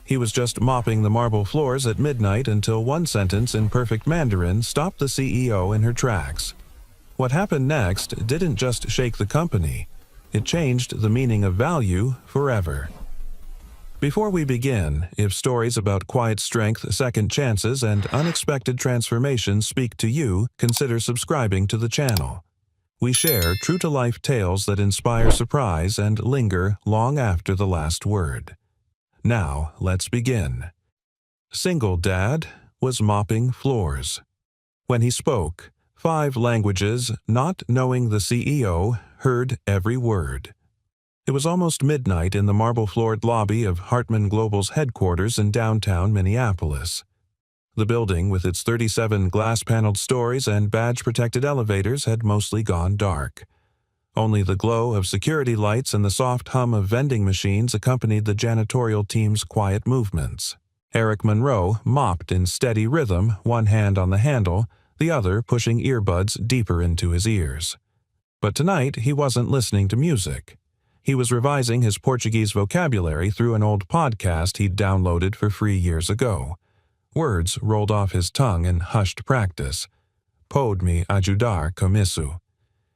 He was just mopping the marble floors at midnight until one sentence in perfect Mandarin stopped the CEO in her tracks. What happened next didn't just shake the company. It changed the meaning of value forever. Before we begin, if stories about quiet strength, second chances, and unexpected transformations speak to you, consider subscribing to the channel. We share true-to-life tales that inspire surprise and linger long after the last word. Now, let's begin. Single Dad was mopping floors. When he spoke, 5 languages, not knowing the CEO, heard every word. It was almost midnight in the marble-floored lobby of Hartman Global's headquarters in downtown Minneapolis. The building, with its 37 glass-paneled stories and badge-protected elevators, had mostly gone dark. Only the glow of security lights and the soft hum of vending machines accompanied the janitorial team's quiet movements. Eric Monroe mopped in steady rhythm, one hand on the handle, the other pushing earbuds deeper into his ears. But tonight he wasn't listening to music. He was revising his Portuguese vocabulary through an old podcast he'd downloaded for free years ago. Words rolled off his tongue in hushed practice. Pode me ajudar com isso.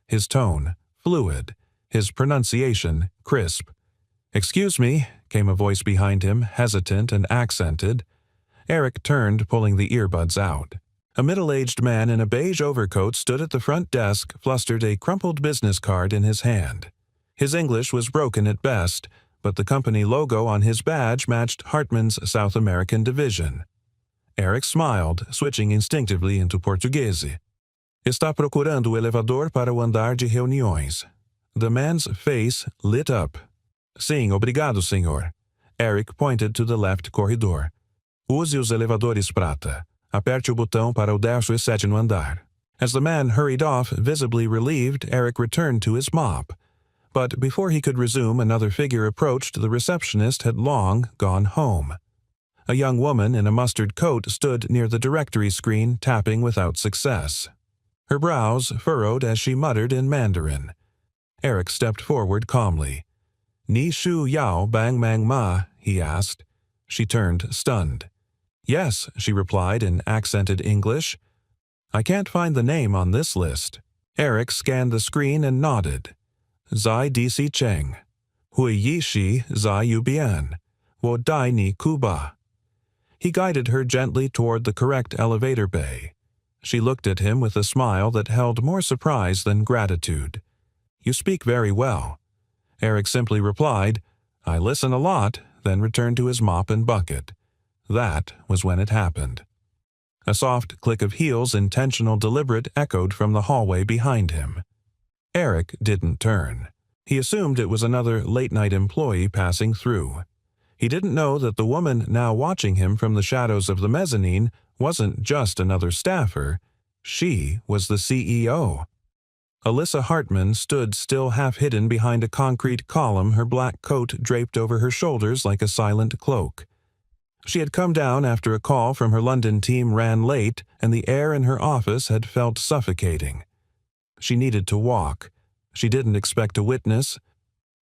His tone fluid, his pronunciation crisp. "Excuse me," came a voice behind him, hesitant and accented. Eric turned, pulling the earbuds out. A middle-aged man in a beige overcoat stood at the front desk, flustered, a crumpled business card in his hand. His English was broken at best, but the company logo on his badge matched Hartman's South American division. Eric smiled, switching instinctively into Portuguese. "Está procurando o elevador para o andar de reuniões." The man's face lit up. "Sim, obrigado, senhor." Eric pointed to the left corridor. "Use os elevadores prata. Aperte o botão para o 17º andar." As the man hurried off, visibly relieved, Eric returned to his mop. But before he could resume, another figure approached. The receptionist had long gone home. A young woman in a mustard coat stood near the directory screen, tapping without success. Her brows furrowed as she muttered in Mandarin. Eric stepped forward calmly. "Ni shu yao bang mang ma?" he asked. She turned, stunned. "Yes," she replied in accented English. "I can't find the name on this list." Eric scanned the screen and nodded. "Zai dc cheng. Hui yi shi zai yu bian. Wo dai ni kuba." He guided her gently toward the correct elevator bay. She looked at him with a smile that held more surprise than gratitude. "You speak very well." Eric simply replied, "I listen a lot," then returned to his mop and bucket. That was when it happened. A soft click of heels, intentional, deliberate, echoed from the hallway behind him. Eric didn't turn. He assumed it was another late-night employee passing through. He didn't know that the woman now watching him from the shadows of the mezzanine wasn't just another staffer. She was the CEO. Alyssa Hartman stood still, half hidden behind a concrete column, her black coat draped over her shoulders like a silent cloak. She had come down after a call from her London team ran late, and the air in her office had felt suffocating. She needed to walk. She didn't expect to witness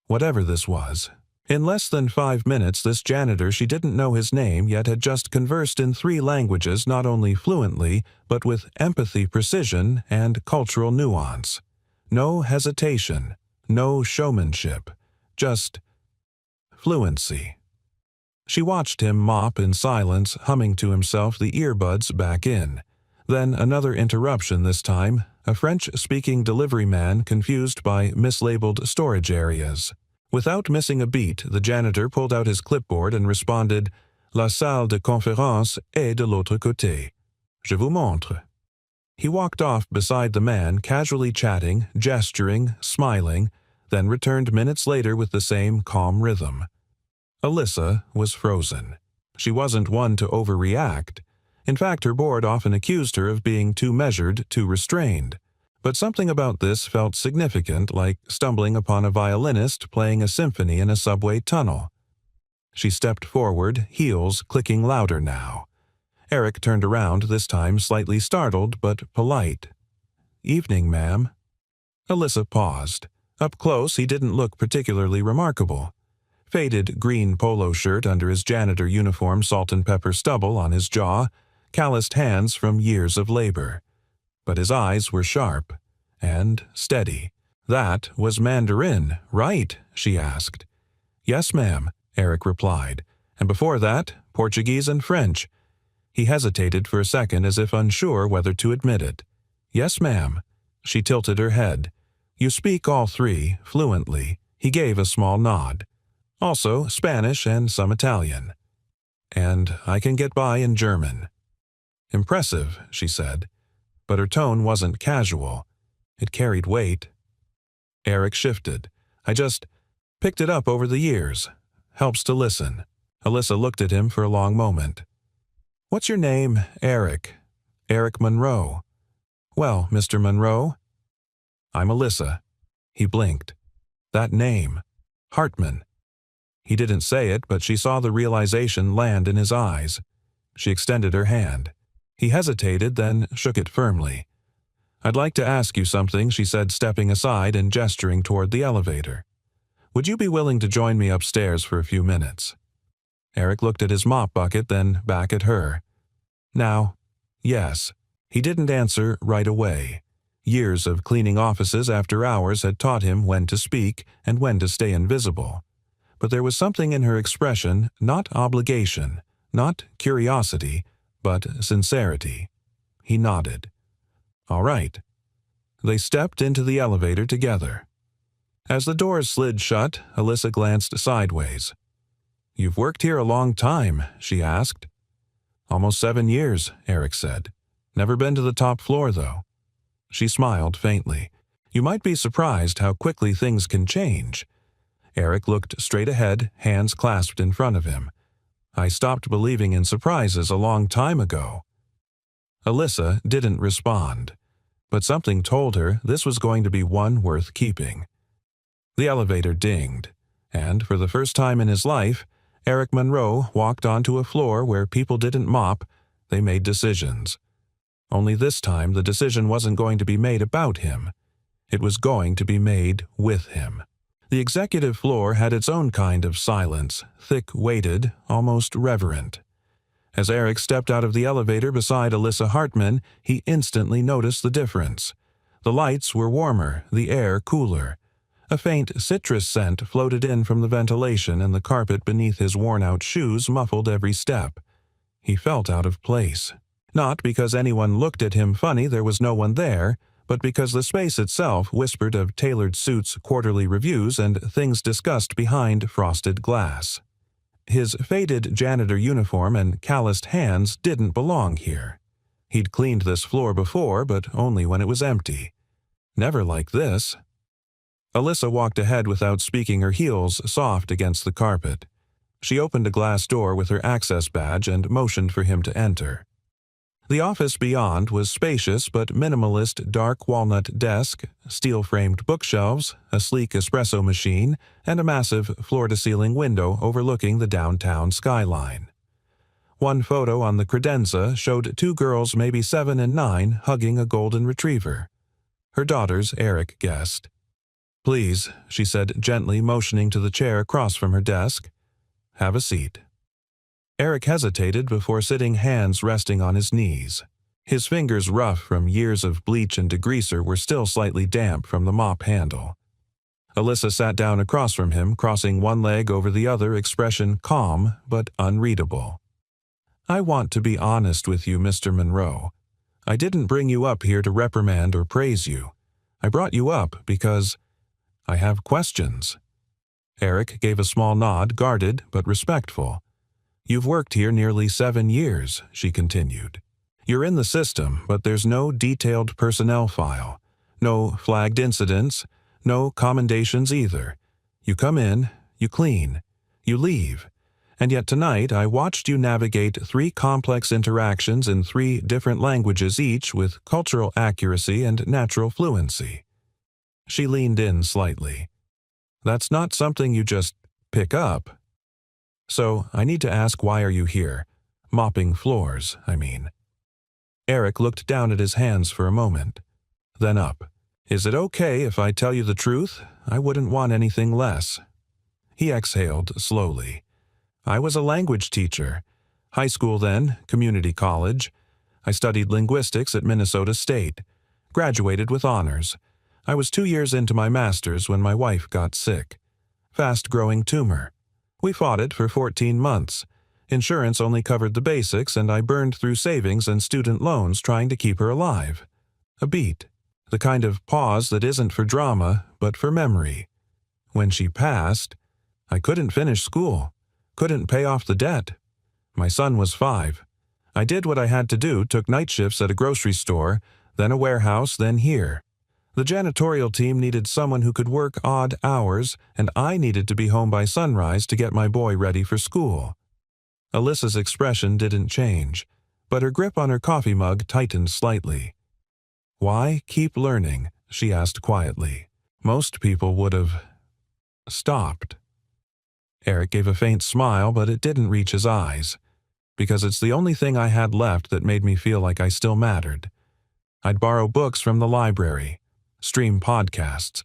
whatever this was. In less than 5 minutes, this janitor, she didn't know his name, yet had just conversed in 3 languages, not only fluently, but with empathy, precision, and cultural nuance. No hesitation, no showmanship, just fluency. She watched him mop in silence, humming to himself, the earbuds back in. Then another interruption this time, a French-speaking delivery man confused by mislabeled storage areas. Without missing a beat, the janitor pulled out his clipboard and responded, "La salle de conférence est de l'autre côté. Je vous montre." He walked off beside the man, casually chatting, gesturing, smiling, then returned minutes later with the same calm rhythm. Alyssa was frozen. She wasn't one to overreact. In fact, her board often accused her of being too measured, too restrained. But something about this felt significant, like stumbling upon a violinist playing a symphony in a subway tunnel. She stepped forward, heels clicking louder now. Eric turned around, this time slightly startled but polite. "Evening, ma'am." Alyssa paused. Up close, he didn't look particularly remarkable. Faded green polo shirt under his janitor uniform, salt and pepper stubble on his jaw, calloused hands from years of labor. But his eyes were sharp and steady. "That was Mandarin, right?" she asked. "Yes, ma'am," Eric replied. "And before that, Portuguese and French." He hesitated for a second as if unsure whether to admit it. "Yes, ma'am." She tilted her head. "You speak all three, fluently." He gave a small nod. "Also Spanish and some Italian. And I can get by in German." "Impressive," she said. But her tone wasn't casual. It carried weight. Eric shifted. "I just picked it up over the years. Helps to listen." Alyssa looked at him for a long moment. "What's your name?" "Eric. Eric Monroe." "Well, Mr. Monroe." "I'm Alyssa." He blinked. That name. Hartman. He didn't say it, but she saw the realization land in his eyes. She extended her hand. He hesitated, then shook it firmly. "I'd like to ask you something," she said, stepping aside and gesturing toward the elevator. "Would you be willing to join me upstairs for a few minutes?" Eric looked at his mop bucket, then back at her. "Now, yes." He didn't answer right away. Years of cleaning offices after hours had taught him when to speak and when to stay invisible. But there was something in her expression, not obligation, not curiosity, but sincerity. He nodded. "All right." They stepped into the elevator together. As the doors slid shut, Alyssa glanced sideways. "You've worked here a long time," she asked. "Almost 7 years," Eric said. "Never been to the top floor, though." She smiled faintly. "You might be surprised how quickly things can change." Eric looked straight ahead, hands clasped in front of him. "I stopped believing in surprises a long time ago." Alyssa didn't respond, but something told her this was going to be one worth keeping. The elevator dinged, and for the first time in his life, Eric Monroe walked onto a floor where people didn't mop, they made decisions. Only this time the decision wasn't going to be made about him. It was going to be made with him. The executive floor had its own kind of silence, thick-weighted, almost reverent. As Eric stepped out of the elevator beside Alyssa Hartman, he instantly noticed the difference. The lights were warmer, the air cooler. A faint citrus scent floated in from the ventilation, and the carpet beneath his worn-out shoes muffled every step. He felt out of place. Not because anyone looked at him funny, there was no one there, but because the space itself whispered of tailored suits, quarterly reviews, and things discussed behind frosted glass. His faded janitor uniform and calloused hands didn't belong here. He'd cleaned this floor before, but only when it was empty. Never like this. Alyssa walked ahead without speaking, her heels soft against the carpet. She opened a glass door with her access badge and motioned for him to enter. The office beyond was spacious but minimalist, dark walnut desk, steel-framed bookshelves, a sleek espresso machine, and a massive floor-to-ceiling window overlooking the downtown skyline. One photo on the credenza showed 2 girls, maybe 7 and 9, hugging a golden retriever. Her daughters, Eric guessed. "Please," she said gently, motioning to the chair across from her desk. "Have a seat." Eric hesitated before sitting, hands resting on his knees. His fingers, rough from years of bleach and degreaser, were still slightly damp from the mop handle. Alyssa sat down across from him, crossing one leg over the other, expression calm but unreadable. "I want to be honest with you, Mr. Monroe. I didn't bring you up here to reprimand or praise you. I brought you up because I have questions." Eric gave a small nod, guarded but respectful. "You've worked here nearly 7 years," she continued. "You're in the system, but there's no detailed personnel file, no flagged incidents, no commendations either. You come in, you clean, you leave. And yet tonight I watched you navigate 3 complex interactions in 3 different languages, each with cultural accuracy and natural fluency." She leaned in slightly. "That's not something you just pick up. So I need to ask, why are you here? Mopping floors, I mean." Eric looked down at his hands for a moment, then up. "Is it okay if I tell you the truth? I wouldn't want anything less." He exhaled slowly. I was a language teacher. High school then, community college. I studied linguistics at Minnesota State. Graduated with honors. I was 2 years into my master's when my wife got sick. Fast-growing tumor. We fought it for 14 months. Insurance only covered the basics, and I burned through savings and student loans trying to keep her alive. A beat. The kind of pause that isn't for drama, but for memory. When she passed, I couldn't finish school. Couldn't pay off the debt. My son was 5. I did what I had to do, took night shifts at a grocery store, then a warehouse, then here. The janitorial team needed someone who could work odd hours, and I needed to be home by sunrise to get my boy ready for school. Alyssa's expression didn't change, but her grip on her coffee mug tightened slightly. "Why keep learning?" she asked quietly. Most people would have stopped. Eric gave a faint smile, but it didn't reach his eyes. Because it's the only thing I had left that made me feel like I still mattered. I'd borrow books from the library, stream podcasts,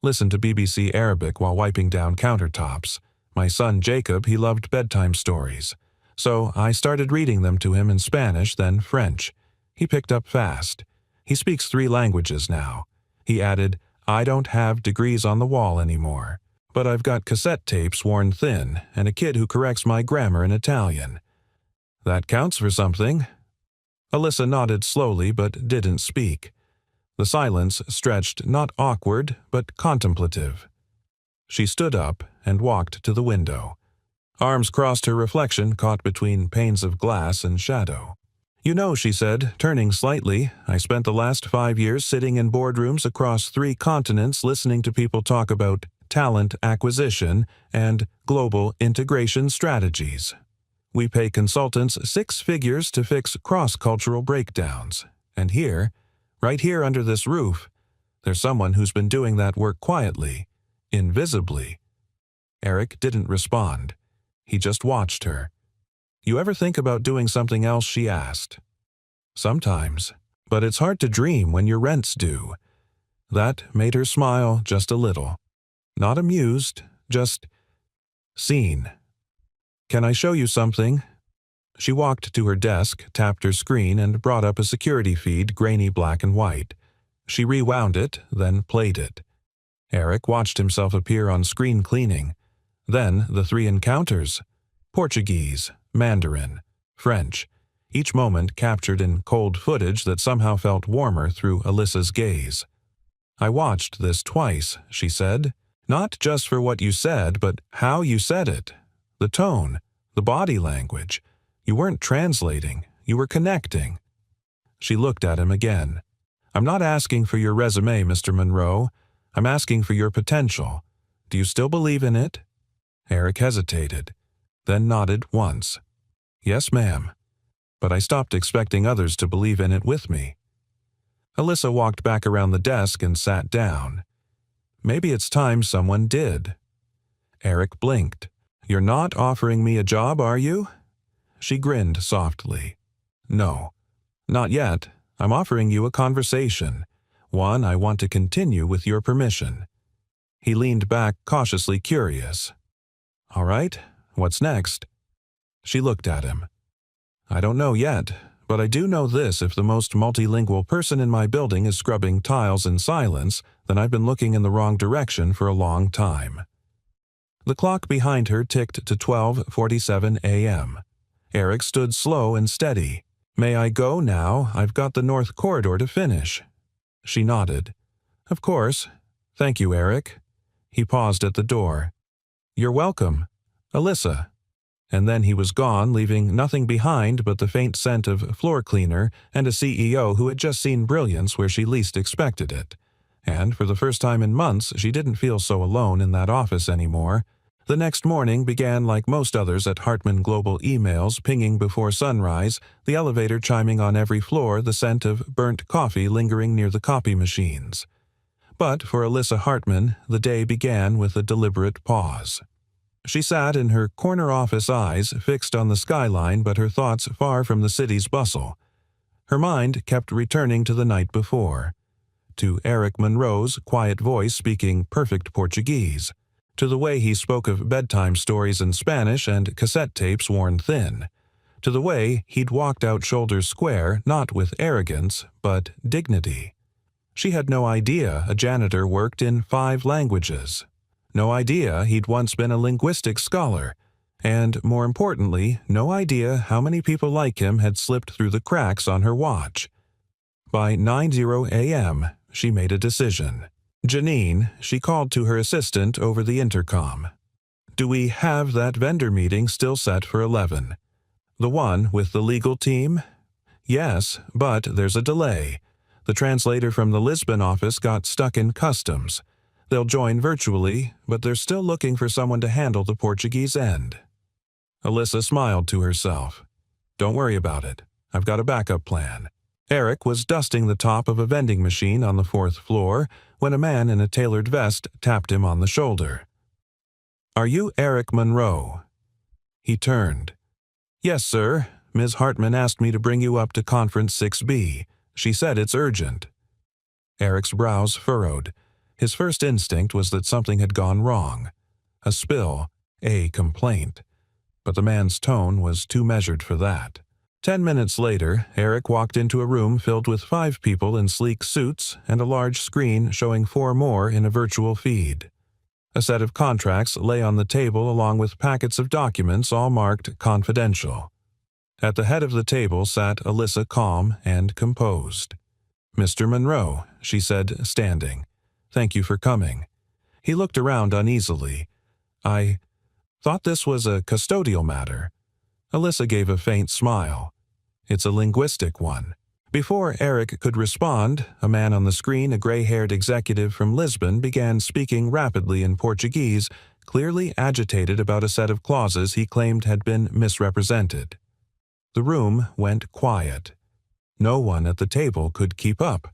listen to BBC Arabic while wiping down countertops. My son Jacob, he loved bedtime stories. So I started reading them to him in Spanish, then French. He picked up fast. He speaks 3 languages now. He added, "I don't have degrees on the wall anymore, but I've got cassette tapes worn thin and a kid who corrects my grammar in Italian." That counts for something. Alyssa nodded slowly but didn't speak. The silence stretched not awkward but contemplative. She stood up and walked to the window. Arms crossed, her reflection caught between panes of glass and shadow. "You know," she said, turning slightly, "I spent the last 5 years sitting in boardrooms across 3 continents listening to people talk about talent acquisition and global integration strategies. We pay consultants 6 figures to fix cross-cultural breakdowns. And here, right here under this roof, there's someone who's been doing that work quietly, invisibly." Eric didn't respond. He just watched her. "You ever think about doing something else?" she asked. "Sometimes, but it's hard to dream when your rent's due." That made her smile just a little. Not amused, just seen. "Can I show you something?" She walked to her desk, tapped her screen, and brought up a security feed, grainy black and white. She rewound it, then played it. Eric watched himself appear on screen cleaning. Then the 3 encounters. Portuguese, Mandarin, French, each moment captured in cold footage that somehow felt warmer through Alyssa's gaze. "I watched this twice," she said. "Not just for what you said, but how you said it. The tone, the body language. You weren't translating, you were connecting." She looked at him again. "I'm not asking for your resume, Mr. Monroe. I'm asking for your potential. Do you still believe in it?" Eric hesitated, then nodded once. "Yes, ma'am. But I stopped expecting others to believe in it with me." Alyssa walked back around the desk and sat down. "Maybe it's time someone did." Eric blinked. "You're not offering me a job, are you?" She grinned softly. "No, not yet. I'm offering you a conversation. One I want to continue with your permission." He leaned back, cautiously curious. "All right, what's next?" She looked at him. "I don't know yet, but I do know this: if the most multilingual person in my building is scrubbing tiles in silence, then I've been looking in the wrong direction for a long time." The clock behind her ticked to 12:47 a.m. Eric stood slow and steady. "May I go now? I've got the North Corridor to finish." She nodded. "Of course. Thank you, Eric." He paused at the door. "You're welcome, Alyssa." And then he was gone, leaving nothing behind but the faint scent of floor cleaner and a CEO who had just seen brilliance where she least expected it. And for the first time in months, she didn't feel so alone in that office anymore. The next morning began like most others at Hartman Global emails, pinging before sunrise, the elevator chiming on every floor, the scent of burnt coffee lingering near the copy machines. But for Alyssa Hartman, the day began with a deliberate pause. She sat in her corner office, eyes fixed on the skyline but her thoughts far from the city's bustle. Her mind kept returning to the night before, to Eric Monroe's quiet voice speaking perfect Portuguese, to the way he spoke of bedtime stories in Spanish and cassette tapes worn thin, to the way he'd walked out shoulders square not with arrogance but dignity. She had no idea a janitor worked in 5 languages, no idea he'd once been a linguistics scholar, and, more importantly, no idea how many people like him had slipped through the cracks on her watch. By 9:00 a.m., she made a decision. Janine, she called to her assistant over the intercom. "Do we have that vendor meeting still set for 11? The one with the legal team?" "Yes, but there's a delay. The translator from the Lisbon office got stuck in customs. They'll join virtually, but they're still looking for someone to handle the Portuguese end." Alyssa smiled to herself. "Don't worry about it. I've got a backup plan." Eric was dusting the top of a vending machine on the 4th floor when a man in a tailored vest tapped him on the shoulder. "Are you Eric Monroe?" He turned. "Yes, sir. Ms. Hartman asked me to bring you up to Conference 6B. She said it's urgent." Eric's brows furrowed. His first instinct was that something had gone wrong. A spill, a complaint. But the man's tone was too measured for that. 10 minutes later, Eric walked into a room filled with 5 people in sleek suits and a large screen showing 4 more in a virtual feed. A set of contracts lay on the table along with packets of documents all marked confidential. At the head of the table sat Alyssa, calm and composed. "Mr. Monroe," she said, standing. "Thank you for coming." He looked around uneasily. "I thought this was a custodial matter." Alyssa gave a faint smile. "It's a linguistic one." Before Eric could respond, a man on the screen, a gray-haired executive from Lisbon, began speaking rapidly in Portuguese, clearly agitated about a set of clauses he claimed had been misrepresented. The room went quiet. No one at the table could keep up.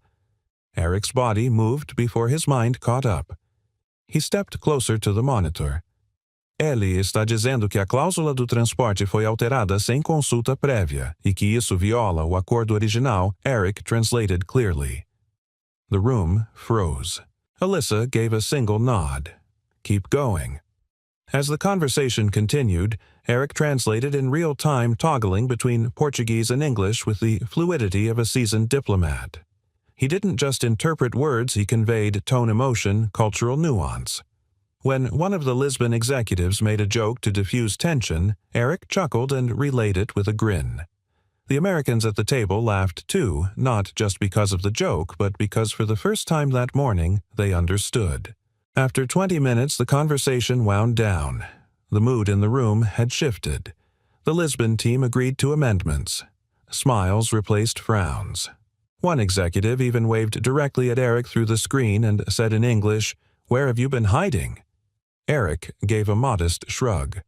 Eric's body moved before his mind caught up. He stepped closer to the monitor. "Ele está dizendo que a cláusula do transporte foi alterada sem consulta prévia e que isso viola o acordo original," Eric translated clearly. The room froze. Alyssa gave a single nod. "Keep going." As the conversation continued, Eric translated in real time, toggling between Portuguese and English with the fluidity of a seasoned diplomat. He didn't just interpret words, he conveyed tone, emotion, cultural nuance. When one of the Lisbon executives made a joke to diffuse tension, Eric chuckled and relayed it with a grin. The Americans at the table laughed too, not just because of the joke, but because for the first time that morning they understood. After 20 minutes, the conversation wound down. The mood in the room had shifted. The Lisbon team agreed to amendments. Smiles replaced frowns. One executive even waved directly at Eric through the screen and said in English, "Where have you been hiding?" Eric gave a modest shrug,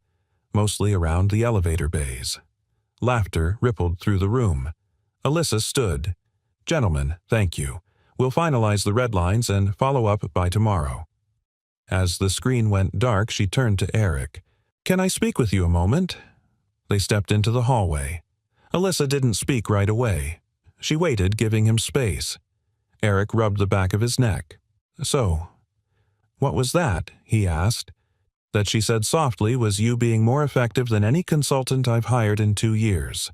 mostly around the elevator bays. Laughter rippled through the room. Alyssa stood. "Gentlemen, thank you. We'll finalize the red lines and follow up by tomorrow." As the screen went dark, she turned to Eric. "Can I speak with you a moment?" They stepped into the hallway. Alyssa didn't speak right away. She waited, giving him space. Eric rubbed the back of his neck. "So, what was that?" he asked. That she said softly was you being more effective than any consultant I've hired in 2 years.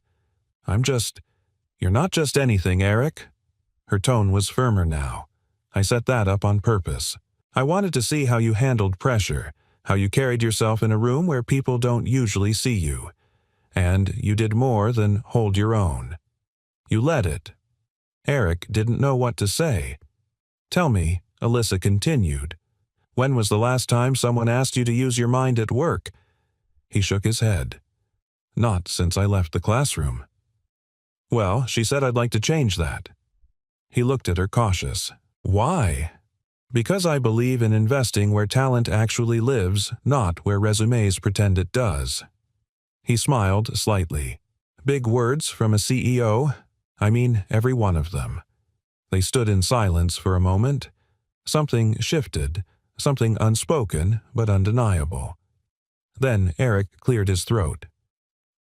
You're not just anything, Eric." Her tone was firmer now. "I set that up on purpose. I wanted to see how you handled pressure, how you carried yourself in a room where people don't usually see you. And you did more than hold your own. You led it." Eric didn't know what to say. "Tell me," Alyssa continued, "when was the last time someone asked you to use your mind at work?" He shook his head. "Not since I left the classroom." "Well, she said I'd like to change that." He looked at her cautious. "Why?" "Because I believe in investing where talent actually lives, not where resumes pretend it does." He smiled slightly. "Big words from a CEO? I mean every one of them." They stood in silence for a moment. Something shifted, something unspoken but undeniable. Then Eric cleared his throat.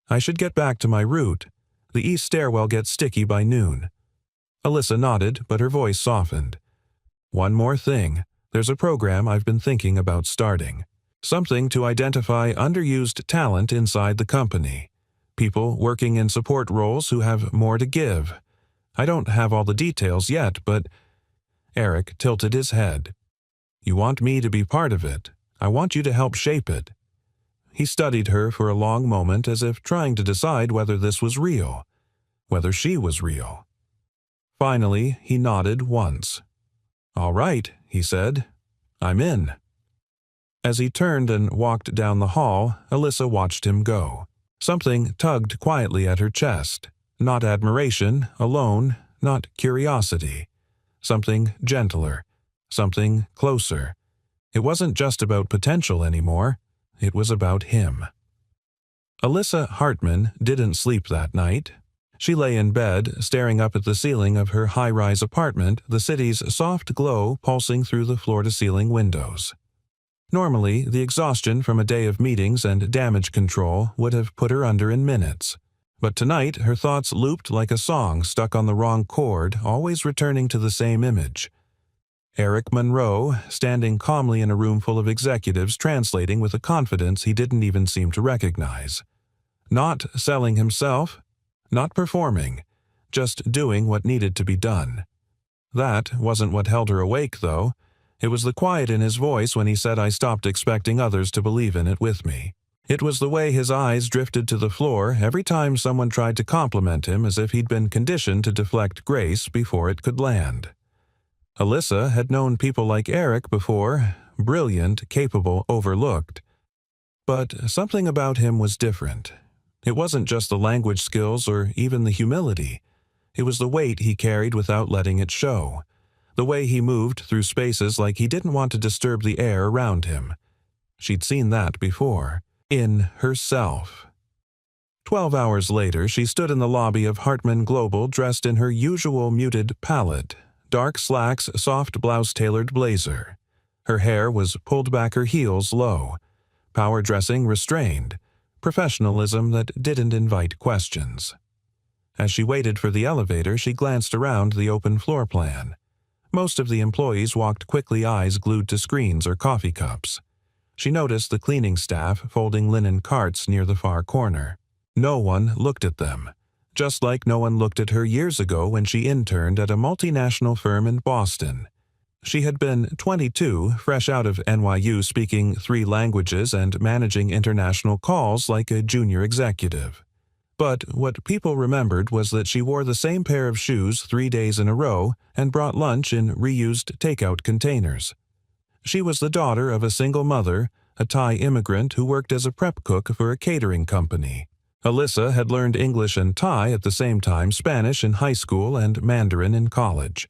"I should get back to my route. The east stairwell gets sticky by noon." Alyssa nodded, but her voice softened. "One more thing. There's a program I've been thinking about starting. Something to identify underused talent inside the company. People working in support roles who have more to give. I don't have all the details yet, but… Eric tilted his head. You want me to be part of it. I want you to help shape it. He studied her for a long moment as if trying to decide whether this was real, whether she was real. Finally, he nodded once. All right, he said. I'm in. As he turned and walked down the hall, Alyssa watched him go. Something tugged quietly at her chest. Not admiration alone, not curiosity. Something gentler, something closer. It wasn't just about potential anymore. It was about him. Alyssa Hartman didn't sleep that night. She lay in bed, staring up at the ceiling of her high-rise apartment, the city's soft glow pulsing through the floor-to-ceiling windows. Normally, the exhaustion from a day of meetings and damage control would have put her under in minutes. But tonight, her thoughts looped like a song stuck on the wrong chord, always returning to the same image. Eric Monroe, standing calmly in a room full of executives translating with a confidence he didn't even seem to recognize. Not selling himself, not performing, just doing what needed to be done. That wasn't what held her awake, though. It was the quiet in his voice when he said I stopped expecting others to believe in it with me. It was the way his eyes drifted to the floor every time someone tried to compliment him as if he'd been conditioned to deflect grace before it could land. Alyssa had known people like Eric before, brilliant, capable, overlooked. But something about him was different. It wasn't just the language skills or even the humility. It was the weight he carried without letting it show. The way he moved through spaces like he didn't want to disturb the air around him. She'd seen that before. In herself. 12 hours later, she stood in the lobby of Hartman Global dressed in her usual muted palette, dark slacks, soft blouse-tailored blazer. Her hair was pulled back her heels low, power dressing restrained, professionalism that didn't invite questions. As she waited for the elevator, she glanced around the open floor plan. Most of the employees walked quickly, eyes glued to screens or coffee cups. She noticed the cleaning staff folding linen carts near the far corner. No one looked at them, just like no one looked at her years ago when she interned at a multinational firm in Boston. She had been 22, fresh out of NYU, speaking 3 languages and managing international calls like a junior executive. But what people remembered was that she wore the same pair of shoes 3 days in a row and brought lunch in reused takeout containers. She was the daughter of a single mother, a Thai immigrant who worked as a prep cook for a catering company. Alyssa had learned English and Thai at the same time, Spanish in high school and Mandarin in college.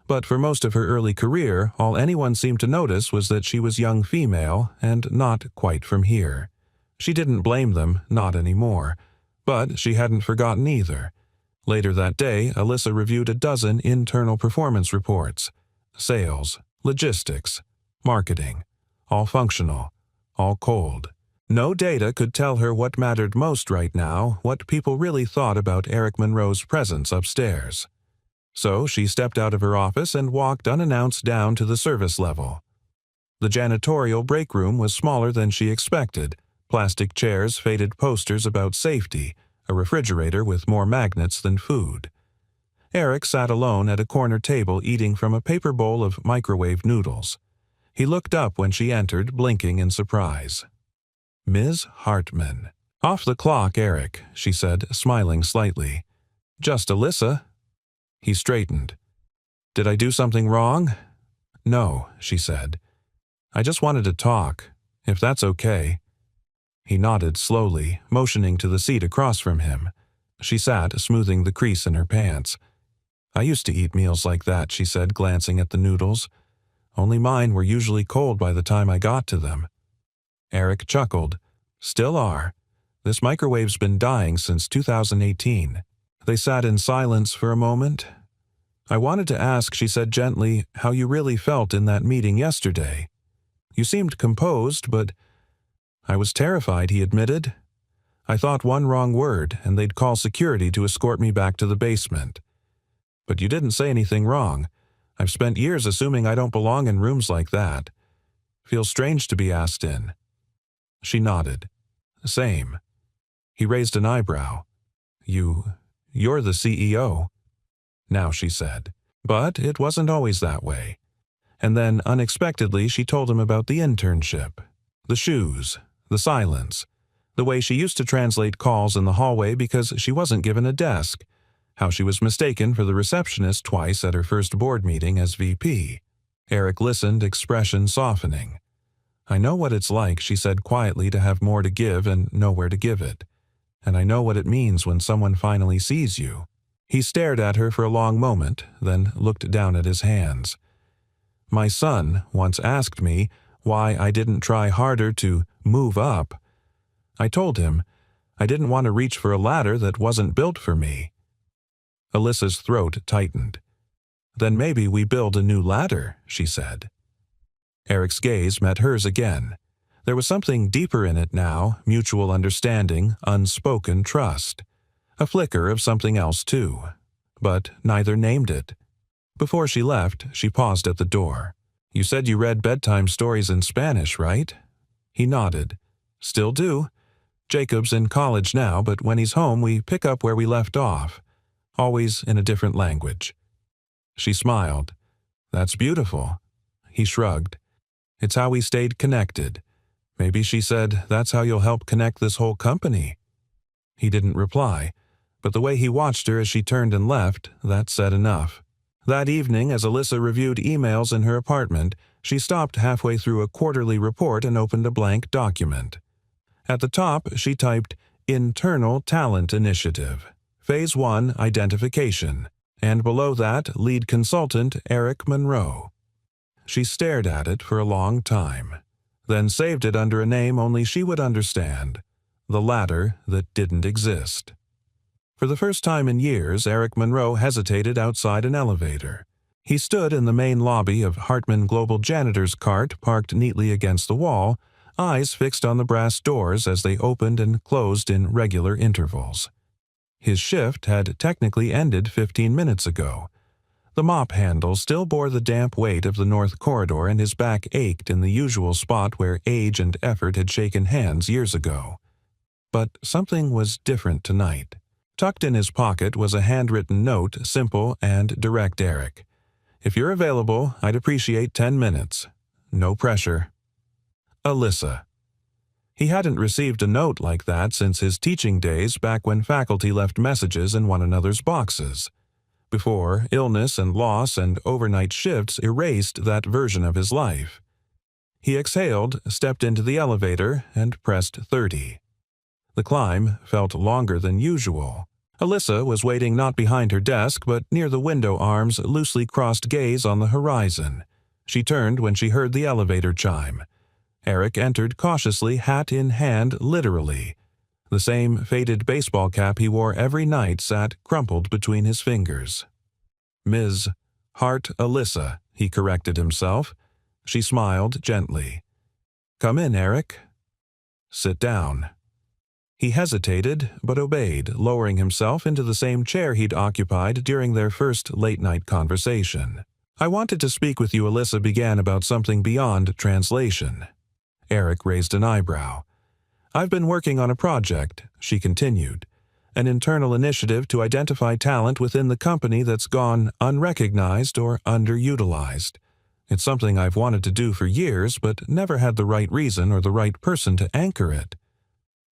But for most of her early career, all anyone seemed to notice was that she was young female and not quite from here. She didn't blame them, not anymore. But she hadn't forgotten either. Later that day, Alyssa reviewed a dozen internal performance reports. Sales, logistics, marketing, all functional, all cold. No data could tell her what mattered most right now, what people really thought about Eric Monroe's presence upstairs. So she stepped out of her office and walked unannounced down to the service level. The janitorial break room was smaller than she expected. Plastic chairs, faded posters about safety, a refrigerator with more magnets than food. Eric sat alone at a corner table eating from a paper bowl of microwave noodles. He looked up when she entered, blinking in surprise. Ms. Hartman. Off the clock, Eric, she said, smiling slightly. Just Alyssa. He straightened. Did I do something wrong? No, she said. I just wanted to talk, if that's okay. He nodded slowly, motioning to the seat across from him. She sat, smoothing the crease in her pants. I used to eat meals like that, she said, glancing at the noodles. Only mine were usually cold by the time I got to them. Eric chuckled. Still are. This microwave's been dying since 2018. They sat in silence for a moment. I wanted to ask, she said gently, how you really felt in that meeting yesterday. You seemed composed, but… I was terrified, he admitted. I thought one wrong word, and they'd call security to escort me back to the basement. But you didn't say anything wrong. I've spent years assuming I don't belong in rooms like that. Feels strange to be asked in. She nodded. Same. He raised an eyebrow. You're the CEO. Now she said. But it wasn't always that way. And then, unexpectedly, she told him about the internship. The shoes. The silence. The way she used to translate calls in the hallway because she wasn't given a desk. How she was mistaken for the receptionist twice at her first board meeting as VP. Eric listened, expression softening. I know what it's like, she said quietly, to have more to give and nowhere to give it. And I know what it means when someone finally sees you. He stared at her for a long moment, then looked down at his hands. My son once asked me why I didn't try harder to move up. I told him I didn't want to reach for a ladder that wasn't built for me. Alyssa's throat tightened. Then maybe we build a new ladder, she said. Eric's gaze met hers again. There was something deeper in it now, mutual understanding, unspoken trust. A flicker of something else too. But neither named it. Before she left, she paused at the door. You said you read bedtime stories in Spanish, right? He nodded. Still do. Jacob's in college now, but when he's home we pick up where we left off. Always in a different language. She smiled. That's beautiful. He shrugged. It's how we stayed connected. Maybe, she said, that's how you'll help connect this whole company. He didn't reply, but the way he watched her as she turned and left, that said enough. That evening, as Alyssa reviewed emails in her apartment, she stopped halfway through a quarterly report and opened a blank document. At the top, she typed, Internal Talent Initiative, Phase 1 Identification, and below that, Lead Consultant Eric Monroe. She stared at it for a long time, then saved it under a name only she would understand, the ladder that didn't exist. For the first time in years, Eric Monroe hesitated outside an elevator. He stood in the main lobby of Hartman Global Janitor's cart parked neatly against the wall, eyes fixed on the brass doors as they opened and closed in regular intervals. His shift had technically ended 15 minutes ago. The mop handle still bore the damp weight of the north corridor, and his back ached in the usual spot where age and effort had shaken hands years ago. But something was different tonight. Tucked in his pocket was a handwritten note, simple and direct. Eric. If you're available, I'd appreciate 10 minutes. No pressure. Alyssa. He hadn't received a note like that since his teaching days back when faculty left messages in one another's boxes. Before, illness and loss and overnight shifts erased that version of his life. He exhaled, stepped into the elevator, and pressed 30. The climb felt longer than usual. Alyssa was waiting not behind her desk but near the window arms, loosely crossed gaze on the horizon. She turned when she heard the elevator chime. Eric entered cautiously, hat in hand, literally. The same faded baseball cap he wore every night sat crumpled between his fingers. Ms. Hart Alyssa, he corrected himself. She smiled gently. Come in, Eric. Sit down. He hesitated, but obeyed, lowering himself into the same chair he'd occupied during their first late-night conversation. I wanted to speak with you, Alyssa began, about something beyond translation. Eric raised an eyebrow. I've been working on a project, she continued, an internal initiative to identify talent within the company that's gone unrecognized or underutilized. It's something I've wanted to do for years, but never had the right reason or the right person to anchor it.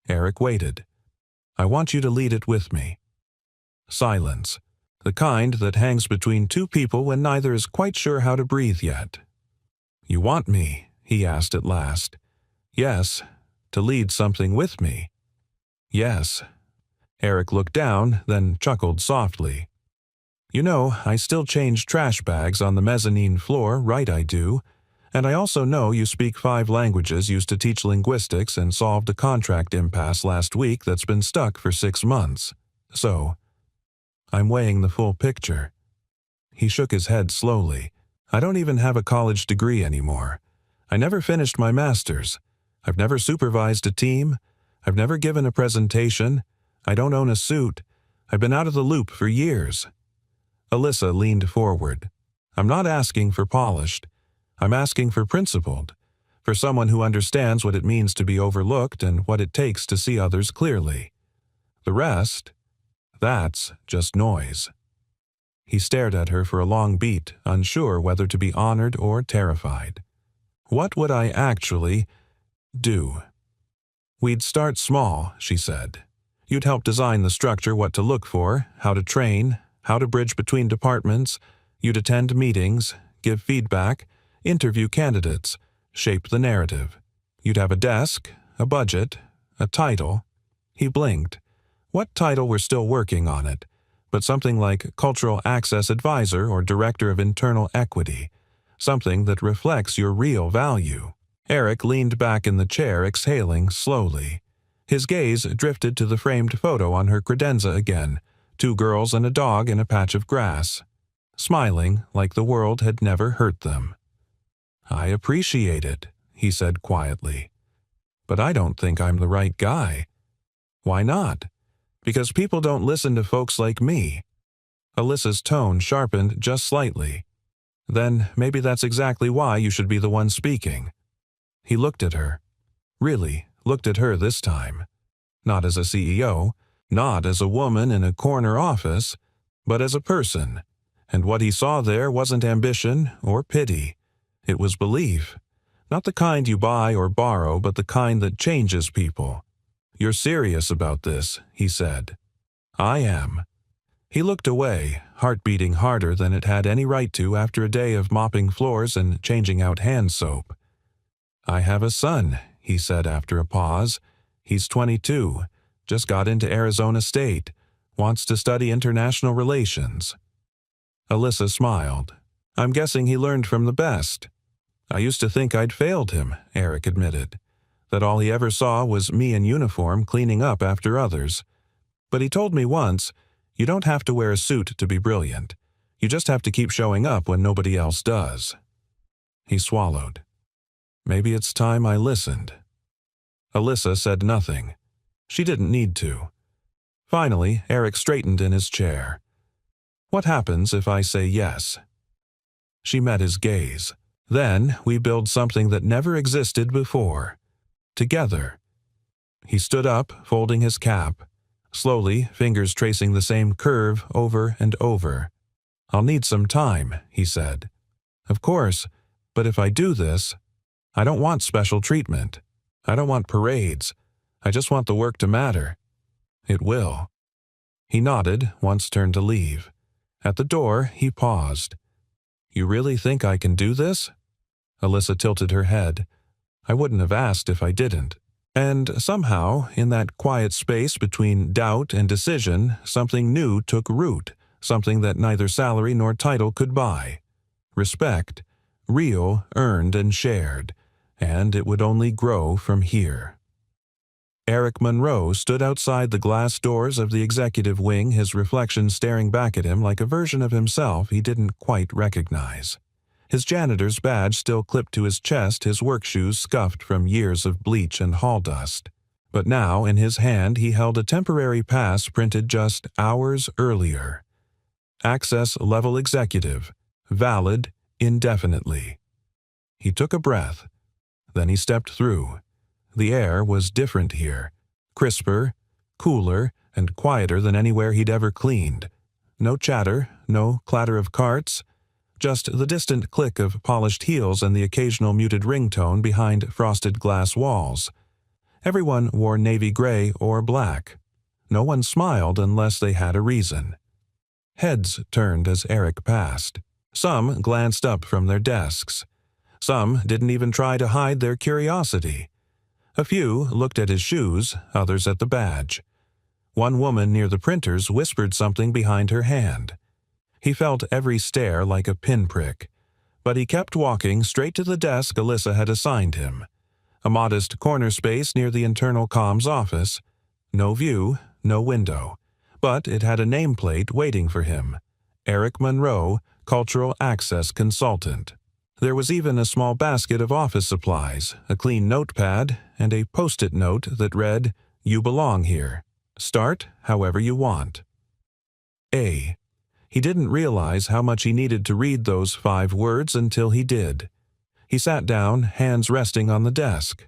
Eric waited. I want you to lead it with me. Silence, the kind that hangs between two people when neither is quite sure how to breathe yet. You want me? He asked at last. Yes. To lead something with me. Yes. Eric looked down, then chuckled softly. You know, I still change trash bags on the mezzanine floor, right I do. And I also know you speak 5 languages, used to teach linguistics, and solved a contract impasse last week that's been stuck for 6 months. So, I'm weighing the full picture. He shook his head slowly. I don't even have a college degree anymore. I never finished my master's. I've never supervised a team. I've never given a presentation. I don't own a suit. I've been out of the loop for years. Alyssa leaned forward. I'm not asking for polished. I'm asking for principled, for someone who understands what it means to be overlooked and what it takes to see others clearly. The rest, that's just noise. He stared at her for a long beat, unsure whether to be honored or terrified. What would I actually do? We'd start small, she said. You'd help design the structure, what to look for, how to train, how to bridge between departments. You'd attend meetings, give feedback, interview candidates, shape the narrative. You'd have a desk, a budget, a title. He blinked. What title were still working on it? But something like Cultural Access Advisor or Director of Internal Equity. Something that reflects your real value. Eric leaned back in the chair, exhaling slowly. His gaze drifted to the framed photo on her credenza again, 2 girls and a dog in a patch of grass, smiling like the world had never hurt them. I appreciate it, he said quietly. But I don't think I'm the right guy. Why not? Because people don't listen to folks like me. Alyssa's tone sharpened just slightly. Then maybe that's exactly why you should be the one speaking. He looked at her. Really looked at her this time. Not as a CEO, not as a woman in a corner office, but as a person. And what he saw there wasn't ambition or pity. It was belief. Not the kind you buy or borrow, but the kind that changes people. You're serious about this, he said. I am. He looked away, heart beating harder than it had any right to after a day of mopping floors and changing out hand soap. I have a son, he said after a pause. He's 22, just got into Arizona State, wants to study international relations. Alyssa smiled. I'm guessing he learned from the best. I used to think I'd failed him, Eric admitted. That all he ever saw was me in uniform cleaning up after others. But he told me once, you don't have to wear a suit to be brilliant. You just have to keep showing up when nobody else does. He swallowed. Maybe it's time I listened. Alyssa said nothing. She didn't need to. Finally, Eric straightened in his chair. What happens if I say yes? She met his gaze. Then we build something that never existed before. Together. He stood up, folding his cap. Slowly, fingers tracing the same curve over and over. I'll need some time, he said. Of course, but if I do this, I don't want special treatment. I don't want parades. I just want the work to matter. It will. He nodded, once turned to leave. At the door, he paused. You really think I can do this? Alyssa tilted her head. I wouldn't have asked if I didn't. And somehow, in that quiet space between doubt and decision, something new took root, something that neither salary nor title could buy. Respect, real, earned, and shared, and it would only grow from here. Eric Monroe stood outside the glass doors of the executive wing, his reflection staring back at him like a version of himself he didn't quite recognize. His janitor's badge still clipped to his chest, his work shoes scuffed from years of bleach and hall dust. But now, in his hand, he held a temporary pass printed just hours earlier. Access Level Executive. Valid indefinitely. He took a breath. Then he stepped through. The air was different here. Crisper, cooler, and quieter than anywhere he'd ever cleaned. No chatter, no clatter of carts. Just the distant click of polished heels and the occasional muted ringtone behind frosted glass walls. Everyone wore navy gray or black. No one smiled unless they had a reason. Heads turned as Eric passed. Some glanced up from their desks. Some didn't even try to hide their curiosity. A few looked at his shoes, others at the badge. One woman near the printers whispered something behind her hand. He felt every stare like a pinprick, but he kept walking straight to the desk Alyssa had assigned him. A modest corner space near the internal comms office. No view, no window, but it had a nameplate waiting for him. Eric Monroe, Cultural Access Consultant. There was even a small basket of office supplies, a clean notepad, and a post-it note that read, "You belong here. Start however you want." A. He didn't realize how much he needed to read those 5 words until he did. He sat down, hands resting on the desk.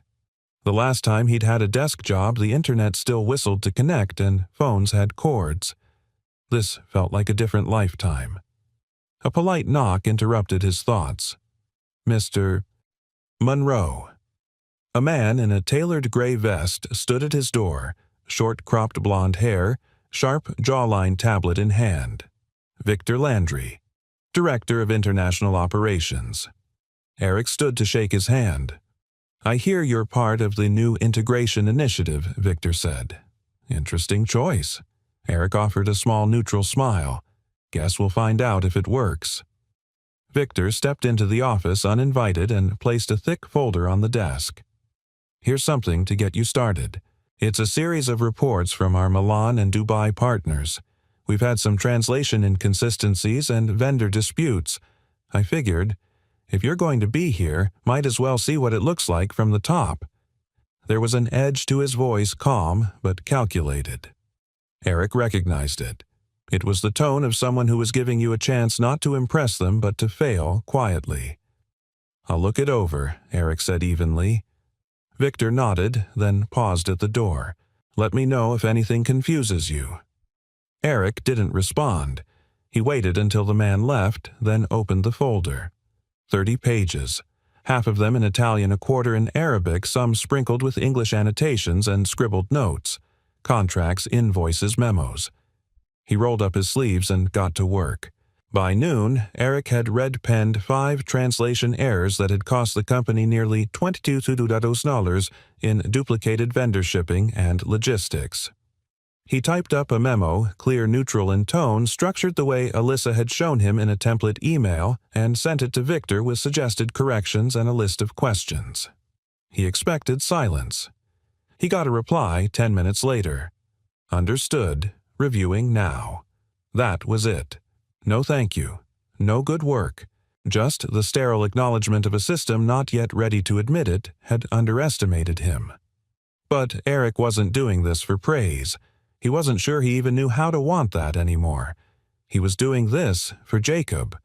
The last time he'd had a desk job, the internet still whistled to connect and phones had cords. This felt like a different lifetime. A polite knock interrupted his thoughts. Mr. Monroe. A man in a tailored gray vest stood at his door, short cropped blonde hair, sharp jawline tablet in hand. Victor Landry, Director of International Operations. Eric stood to shake his hand. "I hear you're part of the new integration initiative," Victor said. "Interesting choice." Eric offered a small neutral smile. "Guess we'll find out if it works." Victor stepped into the office uninvited and placed a thick folder on the desk. "Here's something to get you started. It's a series of reports from our Milan and Dubai partners. We've had some translation inconsistencies and vendor disputes. I figured, if you're going to be here, might as well see what it looks like from the top." There was an edge to his voice, calm but calculated. Eric recognized it. It was the tone of someone who was giving you a chance not to impress them but to fail quietly. "I'll look it over," Eric said evenly. Victor nodded, then paused at the door. "Let me know if anything confuses you." Eric didn't respond. He waited until the man left, then opened the folder. 30 pages, half of them in Italian, a quarter in Arabic, some sprinkled with English annotations and scribbled notes, contracts, invoices, memos. He rolled up his sleeves and got to work. By noon, Eric had red-penned 5 translation errors that had cost the company nearly $22,000 in duplicated vendor shipping and logistics. He typed up a memo, clear, neutral in tone, structured the way Alyssa had shown him in a template email, and sent it to Victor with suggested corrections and a list of questions. He expected silence. He got a reply 10 minutes later. "Understood. Reviewing now." That was it. No thank you. No good work. Just the sterile acknowledgement of a system not yet ready to admit it had underestimated him. But Eric wasn't doing this for praise. He wasn't sure he even knew how to want that anymore. He was doing this for Jacob,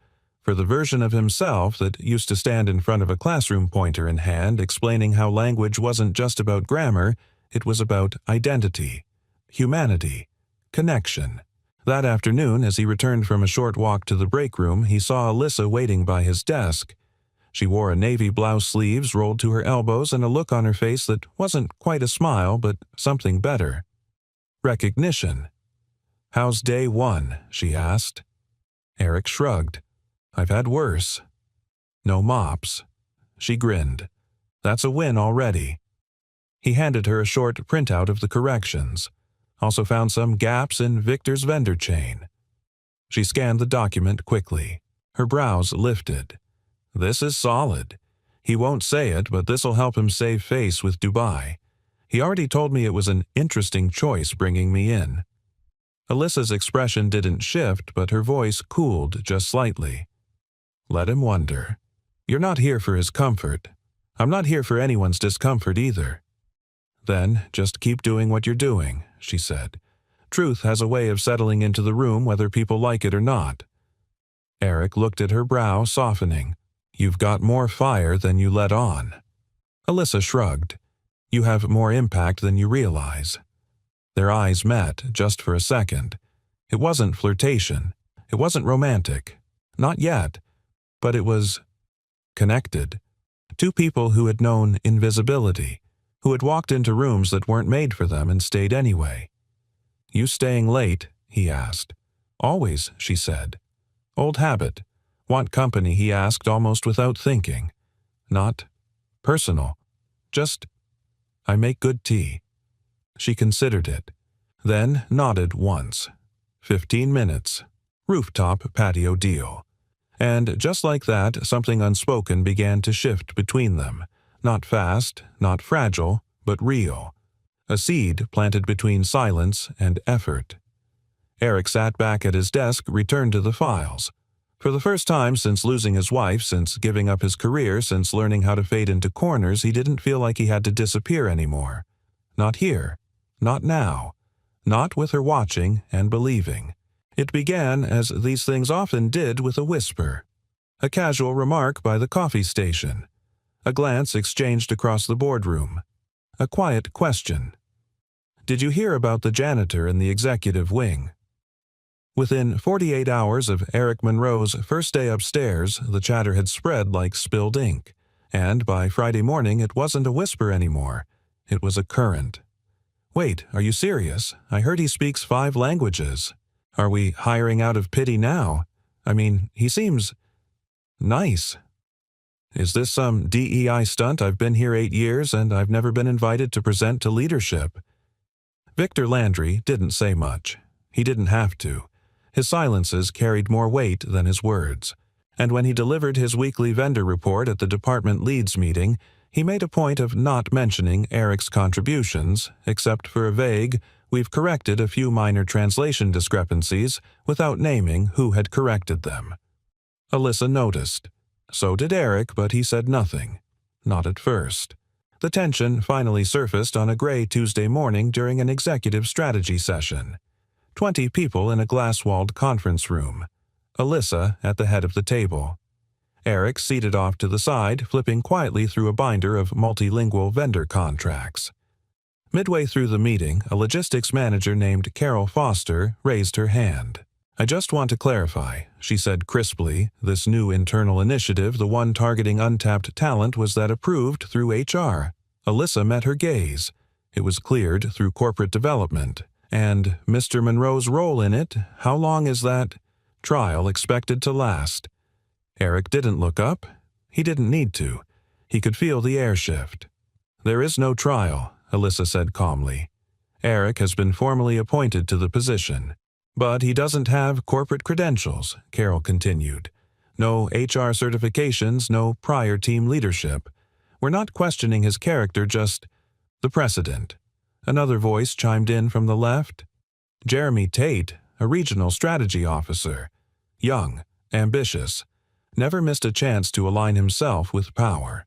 for the version of himself that used to stand in front of a classroom pointer in hand explaining how language wasn't just about grammar, it was about identity, humanity, connection. That afternoon, as he returned from a short walk to the break room, he saw Alyssa waiting by his desk. She wore a navy blouse, sleeves rolled to her elbows, and a look on her face that wasn't quite a smile, but something better. Recognition. "How's day 1?" she asked. Eric shrugged. "I've had worse." "No mops." She grinned. "That's a win already." He handed her a short printout of the corrections. Also found some gaps in Victor's vendor chain. She scanned the document quickly. Her brows lifted. "This is solid. He won't say it, but this'll help him save face with Dubai. He already told me it was an interesting choice bringing me in." Alyssa's expression didn't shift, but her voice cooled just slightly. "Let him wonder. You're not here for his comfort. I'm not here for anyone's discomfort either." "Then just keep doing what you're doing," she said. "Truth has a way of settling into the room whether people like it or not." Eric looked at her brow, softening. "You've got more fire than you let on." Alyssa shrugged. "You have more impact than you realize." Their eyes met just for a second. It wasn't flirtation. It wasn't romantic. Not yet. But it was connected. Two people who had known invisibility, who had walked into rooms that weren't made for them and stayed anyway. "You staying late?" he asked. "Always," she said. "Old habit. Want company?" he asked almost without thinking. "Not personal. Just, I make good tea." She considered it, then nodded once. 15 minutes. Rooftop patio deal. And just like that, something unspoken began to shift between them. Not fast, not fragile, but real. A seed planted between silence and effort. Eric sat back at his desk, returned to the files. For the first time since losing his wife, since giving up his career, since learning how to fade into corners, he didn't feel like he had to disappear anymore. Not here. Not now. Not with her watching and believing. It began, as these things often did, with a whisper. A casual remark by the coffee station. A glance exchanged across the boardroom. A quiet question. "Did you hear about the janitor in the executive wing?" Within 48 hours of Eric Monroe's first day upstairs, the chatter had spread like spilled ink, and by Friday morning it wasn't a whisper anymore. It was a current. "Wait, are you serious? I heard he speaks 5 languages. Are we hiring out of pity now? I mean, he seems nice. Is this some DEI stunt? I've been here 8 years and I've never been invited to present to leadership." Victor Landry didn't say much. He didn't have to. His silences carried more weight than his words. And when he delivered his weekly vendor report at the department leads meeting, he made a point of not mentioning Eric's contributions, except for a vague, "We've corrected a few minor translation discrepancies," without naming who had corrected them. Alyssa noticed. So did Eric, but he said nothing. Not at first. The tension finally surfaced on a gray Tuesday morning during an executive strategy session. 20 people in a glass-walled conference room. Alyssa at the head of the table. Eric seated off to the side, flipping quietly through a binder of multilingual vendor contracts. Midway through the meeting, a logistics manager named Carol Foster raised her hand. "I just want to clarify," she said crisply, "this new internal initiative, the one targeting untapped talent, was that approved through HR?" Alyssa met her gaze. It was cleared through corporate development. "And Mr. Monroe's role in it, how long is that trial expected to last?" Eric didn't look up. He didn't need to. He could feel the air shift. "There is no trial," Alyssa said calmly. "Eric has been formally appointed to the position. But he doesn't have corporate credentials," Carol continued. "No HR certifications, no prior team leadership. We're not questioning his character, just the precedent." Another voice chimed in from the left. "Jeremy Tate, a regional strategy officer. Young, ambitious. Never missed a chance to align himself with power."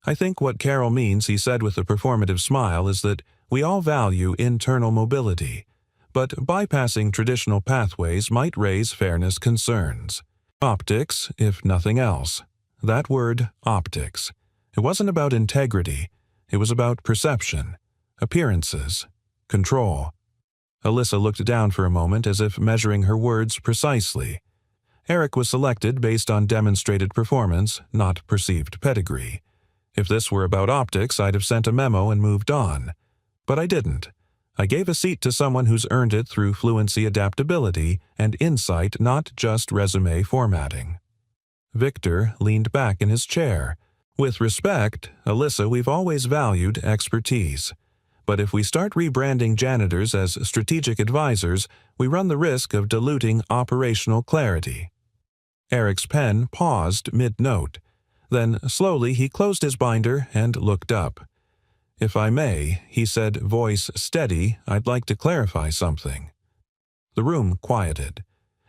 "I think what Carol means," he said with a performative smile, "is that we all value internal mobility. But bypassing traditional pathways might raise fairness concerns. Optics, if nothing else. That word, optics. It wasn't about integrity. It was about perception, appearances, control." Alyssa looked down for a moment as if measuring her words precisely. Eric was selected based on demonstrated performance, not perceived pedigree. If this were about optics, I'd have sent a memo and moved on. But I didn't. I gave a seat to someone who's earned it through fluency, adaptability, and insight, not just resume formatting. Victor leaned back in his chair. "With respect, Alyssa, we've always valued expertise. But if we start rebranding janitors as strategic advisors, we run the risk of diluting operational clarity." Eric's pen paused mid-note. Then slowly he closed his binder and looked up. "If I may," he said, voice steady, "I'd like to clarify something." The room quieted.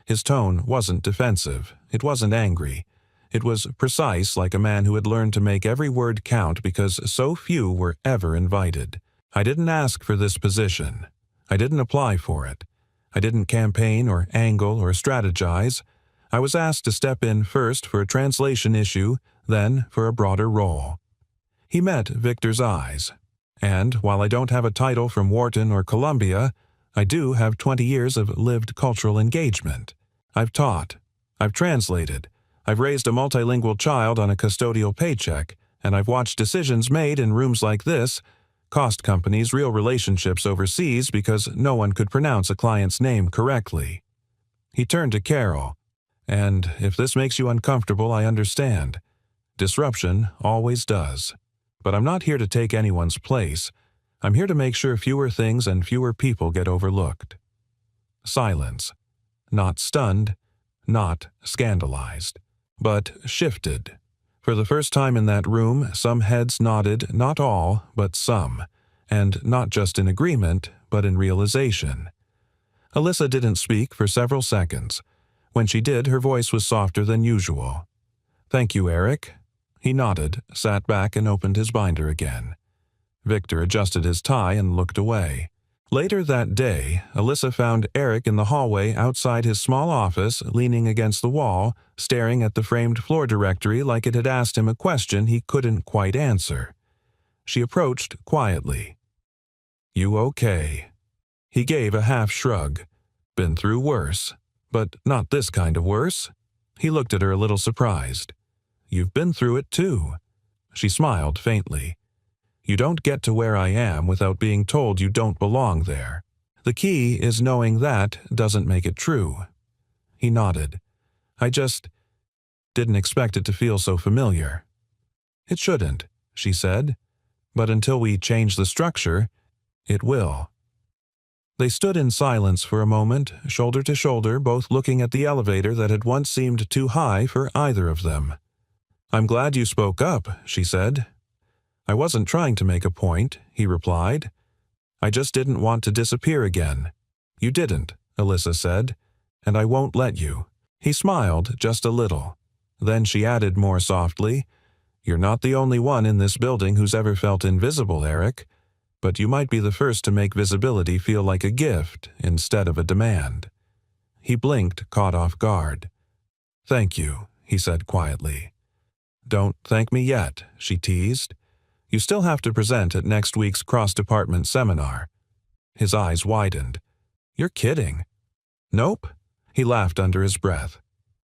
His tone wasn't defensive. It wasn't angry. It was precise, like a man who had learned to make every word count because so few were ever invited. "I didn't ask for this position. I didn't apply for it. I didn't campaign or angle or strategize. I was asked to step in first for a translation issue, then for a broader role." He met Victor's eyes. "And while I don't have a title from Wharton or Columbia, I do have 20 years of lived cultural engagement. I've taught. I've translated. I've raised a multilingual child on a custodial paycheck, and I've watched decisions made in rooms like this cost companies real relationships overseas because no one could pronounce a client's name correctly." He turned to Carol. "And if this makes you uncomfortable, I understand. Disruption always does. But I'm not here to take anyone's place. I'm here to make sure fewer things and fewer people get overlooked." Silence. Not stunned, not scandalized, but shifted. For the first time in that room, some heads nodded, not all, but some, and not just in agreement, but in realization. Alyssa didn't speak for several seconds. When she did, her voice was softer than usual. "Thank you, Eric." He nodded, sat back, and opened his binder again. Victor adjusted his tie and looked away. Later that day, Alyssa found Eric in the hallway outside his small office, leaning against the wall, staring at the framed floor directory like it had asked him a question he couldn't quite answer. She approached quietly. "You okay?" He gave a half shrug. "Been through worse, but not this kind of worse." He looked at her a little surprised. "You've been through it too." She smiled faintly. "You don't get to where I am without being told you don't belong there. The key is knowing that doesn't make it true." He nodded. "I just didn't expect it to feel so familiar." "It shouldn't," she said. "But until we change the structure, it will." They stood in silence for a moment, shoulder to shoulder, both looking at the elevator that had once seemed too high for either of them. "I'm glad you spoke up," she said. "I wasn't trying to make a point," he replied. "I just didn't want to disappear again." "You didn't," Alyssa said, "and I won't let you." He smiled just a little. Then she added more softly, "You're not the only one in this building who's ever felt invisible, Eric, but you might be the first to make visibility feel like a gift instead of a demand." He blinked, caught off guard. "Thank you," he said quietly. "Don't thank me yet," she teased. "You still have to present at next week's cross-department seminar." His eyes widened. "You're kidding." "Nope." He laughed under his breath.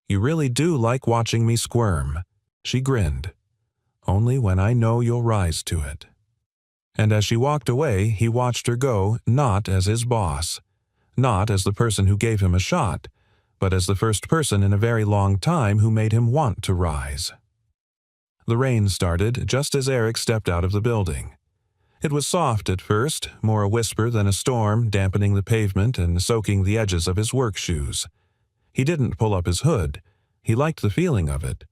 "You really do like watching me squirm." She grinned. "Only when I know you'll rise to it." And as she walked away, he watched her go, not as his boss, not as the person who gave him a shot, but as the first person in a very long time who made him want to rise. The rain started just as Eric stepped out of the building. It was soft at first, more a whisper than a storm, dampening the pavement and soaking the edges of his work shoes. He didn't pull up his hood. He liked the feeling of it.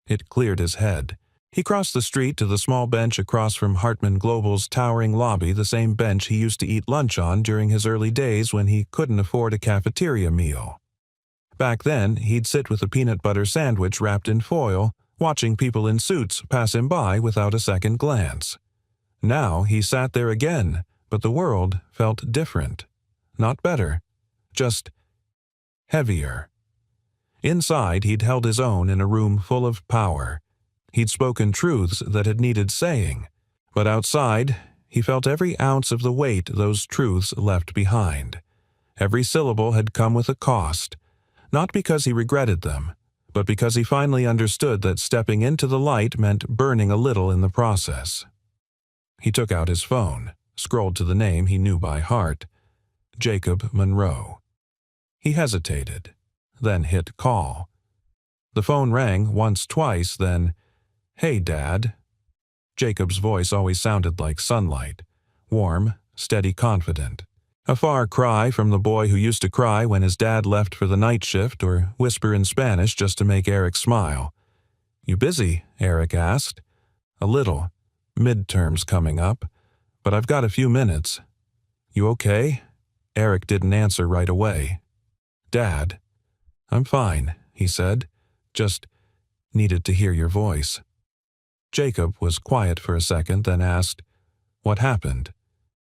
It cleared his head. He crossed the street to the small bench across from Hartman Global's towering lobby, the same bench he used to eat lunch on during his early days when he couldn't afford a cafeteria meal. Back then, he'd sit with a peanut butter sandwich wrapped in foil, watching people in suits pass him by without a second glance. Now he sat there again, but the world felt different. Not better, just heavier. Inside, he'd held his own in a room full of power. He'd spoken truths that had needed saying, but outside, he felt every ounce of the weight those truths left behind. Every syllable had come with a cost, not because he regretted them, but because he finally understood that stepping into the light meant burning a little in the process. He took out his phone, scrolled to the name he knew by heart, Jacob Monroe. He hesitated, then hit call. The phone rang once, twice, then, "Hey, Dad." Jacob's voice always sounded like sunlight, warm, steady, confident. A far cry from the boy who used to cry when his dad left for the night shift or whisper in Spanish just to make Eric smile. "You busy?" Eric asked. "A little. Midterms coming up. But I've got a few minutes." "You okay?" Eric didn't answer right away. "Dad." "I'm fine," he said. "Just needed to hear your voice." Jacob was quiet for a second, then asked, "What happened?"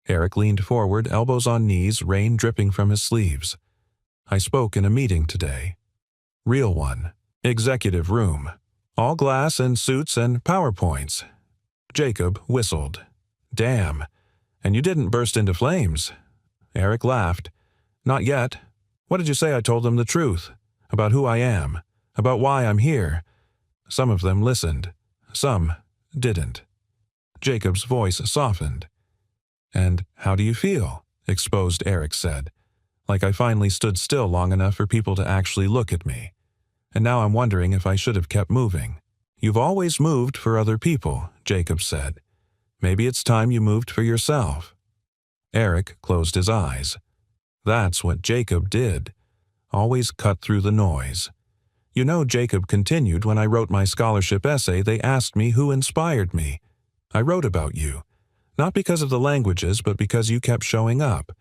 Eric leaned forward, elbows on knees, rain dripping from his sleeves. "I spoke in a meeting today. Real one. Executive room. All glass and suits and PowerPoints." Jacob whistled. "Damn. And you didn't burst into flames." Eric laughed. "Not yet. What did you say I told them the truth? About who I am. About why I'm here. Some of them listened. Some didn't." Jacob's voice softened. "And how do you feel?" Exposed Eric said. "Like I finally stood still long enough for people to actually look at me. And now I'm wondering if I should have kept moving." "You've always moved for other people," Jacob said. "Maybe it's time you moved for yourself." Eric closed his eyes. That's what Jacob did. Always cut through the noise. "You know," Jacob continued, "when I wrote my scholarship essay, they asked me who inspired me. I wrote about you. Not because of the languages, but because you kept showing up.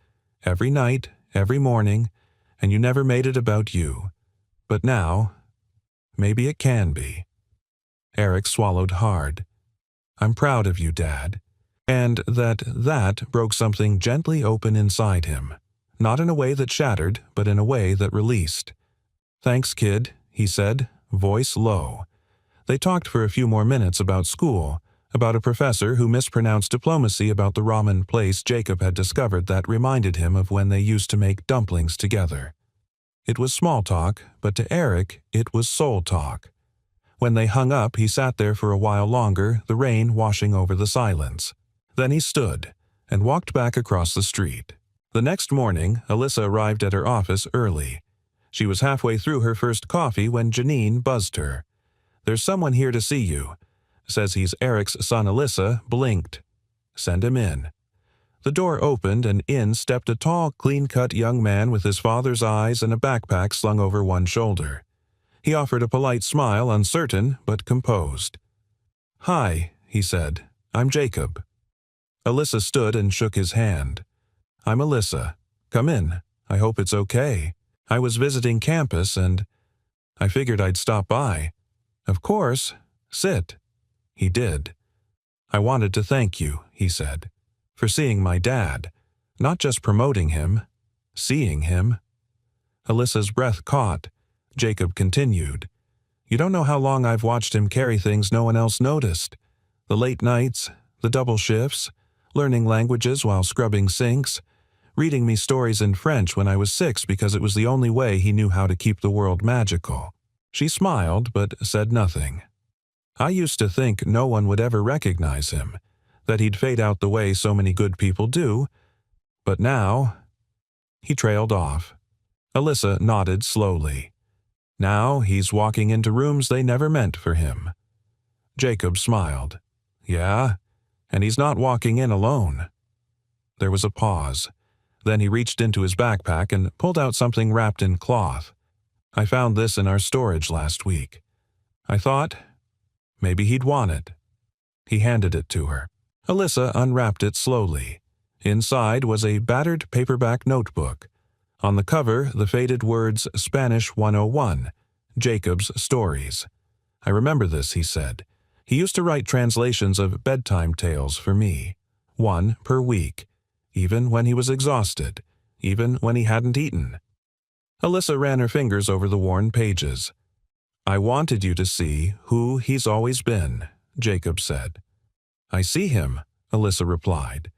Every night, every morning, and you never made it about you. But now, maybe it can be." Eric swallowed hard. "I'm proud of you, Dad." and that broke something gently open inside him, not in a way that shattered, but in a way that released. "Thanks, kid," he said, voice low. They talked for a few more minutes about school, about a professor who mispronounced diplomacy about the ramen place Jacob had discovered that reminded him of when they used to make dumplings together. It was small talk, but to Eric, it was soul talk. When they hung up, he sat there for a while longer, the rain washing over the silence. Then he stood and walked back across the street. The next morning, Alyssa arrived at her office early. She was halfway through her first coffee when Janine buzzed her. "There's someone here to see you. Says he's Eric's son." Alyssa blinked. "Send him in." The door opened and in stepped a tall, clean-cut young man with his father's eyes and a backpack slung over one shoulder. He offered a polite smile, uncertain but composed. "Hi," he said. "I'm Jacob." Alyssa stood and shook his hand. "I'm Alyssa. Come in. I hope it's okay. I was visiting campus and I figured I'd stop by." "Of course. Sit." He did. "I wanted to thank you," he said, "for seeing my dad. Not just promoting him, seeing him." Alyssa's breath caught. Jacob continued. "You don't know how long I've watched him carry things no one else noticed. The late nights, the double shifts, learning languages while scrubbing sinks, reading me stories in French when I was 6 because it was the only way he knew how to keep the world magical." She smiled but said nothing. "I used to think no one would ever recognize him, that he'd fade out the way so many good people do, but now—" He trailed off. Alyssa nodded slowly. "Now he's walking into rooms they never meant for him." Jacob smiled. "Yeah, and he's not walking in alone." There was a pause. Then he reached into his backpack and pulled out something wrapped in cloth. "I found this in our storage last week. I thought maybe he'd want it." He handed it to her. Alyssa unwrapped it slowly. Inside was a battered paperback notebook. On the cover, the faded words Spanish 101, Jacob's Stories. "I remember this," he said. "He used to write translations of bedtime tales for me, 1 per week, even when he was exhausted, even when he hadn't eaten." Alyssa ran her fingers over the worn pages. "I wanted you to see who he's always been," Jacob said. "I see him," Alyssa replied,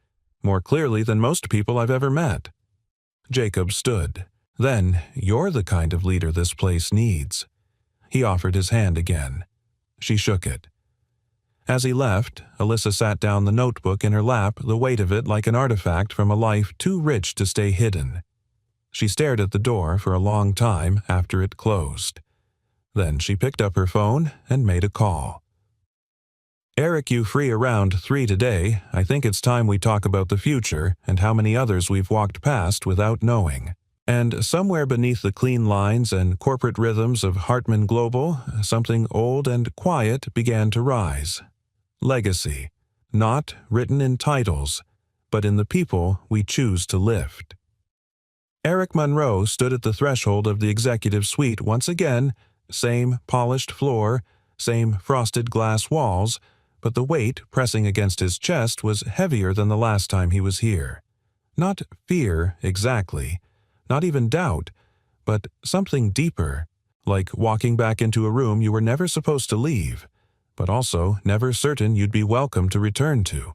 "more clearly than most people I've ever met." Jacob stood. "Then you're the kind of leader this place needs." He offered his hand again. She shook it. As he left, Alyssa sat down, the notebook in her lap, the weight of it like an artifact from a life too rich to stay hidden. She stared at the door for a long time after it closed. Then she picked up her phone and made a call. "Eric, you free around 3 today? I think it's time we talk about the future and how many others we've walked past without knowing." And somewhere beneath the clean lines and corporate rhythms of Hartman Global, something old and quiet began to rise. Legacy, not written in titles, but in the people we choose to lift. Eric Monroe stood at the threshold of the executive suite once again, same polished floor, same frosted glass walls, but the weight pressing against his chest was heavier than the last time he was here. Not fear, exactly, not even doubt, but something deeper, like walking back into a room you were never supposed to leave, but also never certain you'd be welcome to return to.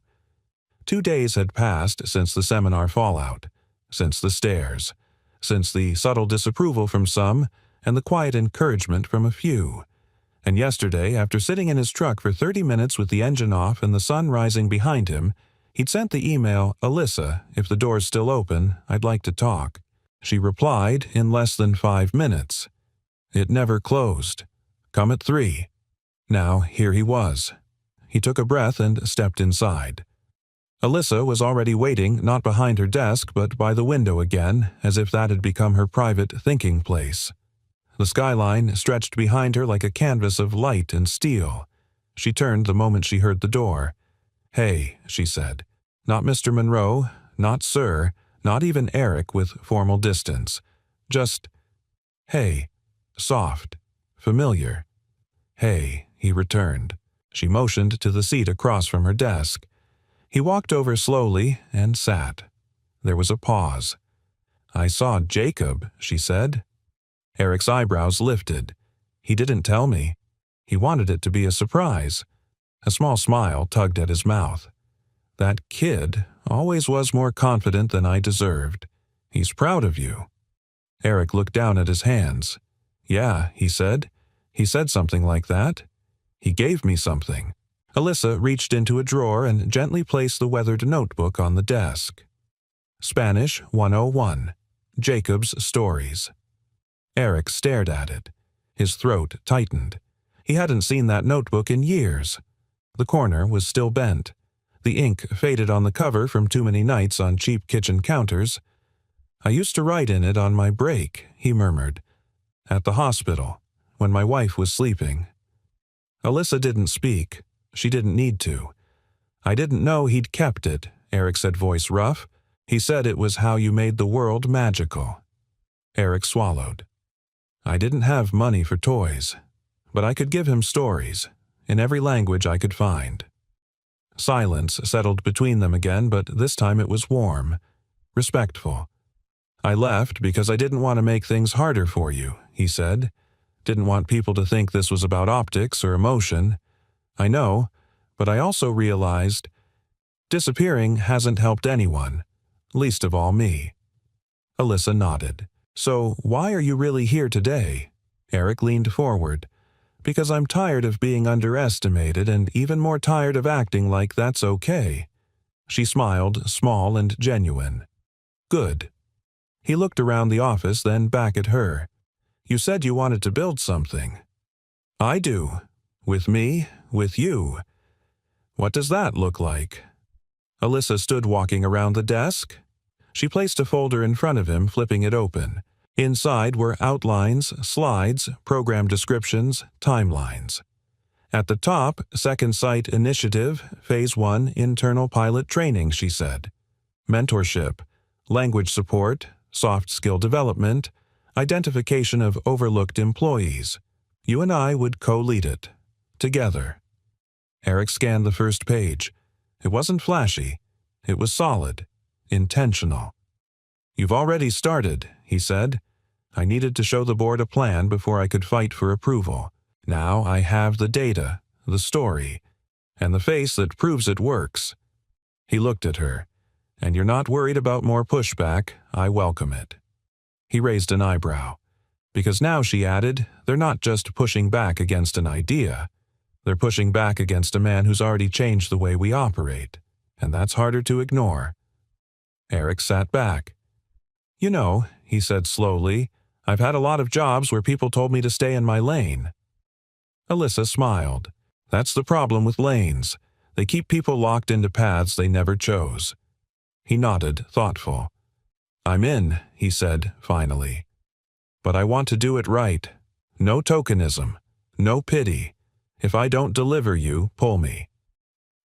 2 days had passed since the seminar fallout, since the stares, since the subtle disapproval from some and the quiet encouragement from a few. And yesterday, after sitting in his truck for 30 minutes with the engine off and the sun rising behind him, he'd sent the email, "Alyssa, if the door's still open, I'd like to talk." She replied in less than 5 minutes. It never closed. "Come at 3. Now here he was. He took a breath and stepped inside. Alyssa was already waiting, not behind her desk, but by the window again, as if that had become her private thinking place. The skyline stretched behind her like a canvas of light and steel. She turned the moment she heard the door. "Hey," she said. "Not Mr. Monroe, not Sir, not even Eric with formal distance. Just, hey, soft, familiar." "Hey," he returned. She motioned to the seat across from her desk. He walked over slowly and sat. There was a pause. "I saw Jacob," she said. Eric's eyebrows lifted. "He didn't tell me. He wanted it to be a surprise." A small smile tugged at his mouth. "That kid always was more confident than I deserved. He's proud of you." Eric looked down at his hands. "Yeah," he said. "He said something like that. He gave me something." Alyssa reached into a drawer and gently placed the weathered notebook on the desk. Spanish 101. Jacob's Stories. Eric stared at it. His throat tightened. He hadn't seen that notebook in years. The corner was still bent. The ink faded on the cover from too many nights on cheap kitchen counters. "I used to write in it on my break," he murmured. "At the hospital, when my wife was sleeping." Alyssa didn't speak. She didn't need to. "I didn't know he'd kept it," Eric said, voice rough. "He said it was how you made the world magical." Eric swallowed. "I didn't have money for toys, but I could give him stories, in every language I could find." Silence settled between them again, but this time it was warm, respectful. "I left because I didn't want to make things harder for you," he said. "Didn't want people to think this was about optics or emotion. I know, but I also realized disappearing hasn't helped anyone, least of all me." Alyssa nodded. "So why are you really here today?" Eric leaned forward. "Because I'm tired of being underestimated and even more tired of acting like that's okay." She smiled, small and genuine. "Good." He looked around the office, then back at her. "You said you wanted to build something." "I do. With me, with you. What does that look like?" Alyssa stood walking around the desk. She placed a folder in front of him, flipping it open. Inside were outlines, slides, program descriptions, timelines. At the top, Second Sight Initiative, Phase 1 Internal Pilot Training, she said. Mentorship, language support, soft skill development, identification of overlooked employees. You and I would co-lead it. Together. Eric scanned the first page. It wasn't flashy. It was solid. Intentional. "You've already started," he said. "I needed to show the board a plan before I could fight for approval. Now I have the data, the story, and the face that proves it works." He looked at her. "And you're not worried about more pushback. I welcome it." He raised an eyebrow. "Because now," she added, "they're not just pushing back against an idea. They're pushing back against a man who's already changed the way we operate, and that's harder to ignore." Eric sat back. "You know," he said slowly, "I've had a lot of jobs where people told me to stay in my lane." Alyssa smiled. "That's the problem with lanes. They keep people locked into paths they never chose." He nodded, thoughtful. "I'm in," he said, finally. "But I want to do it right. No tokenism. No pity. If I don't deliver you, pull me."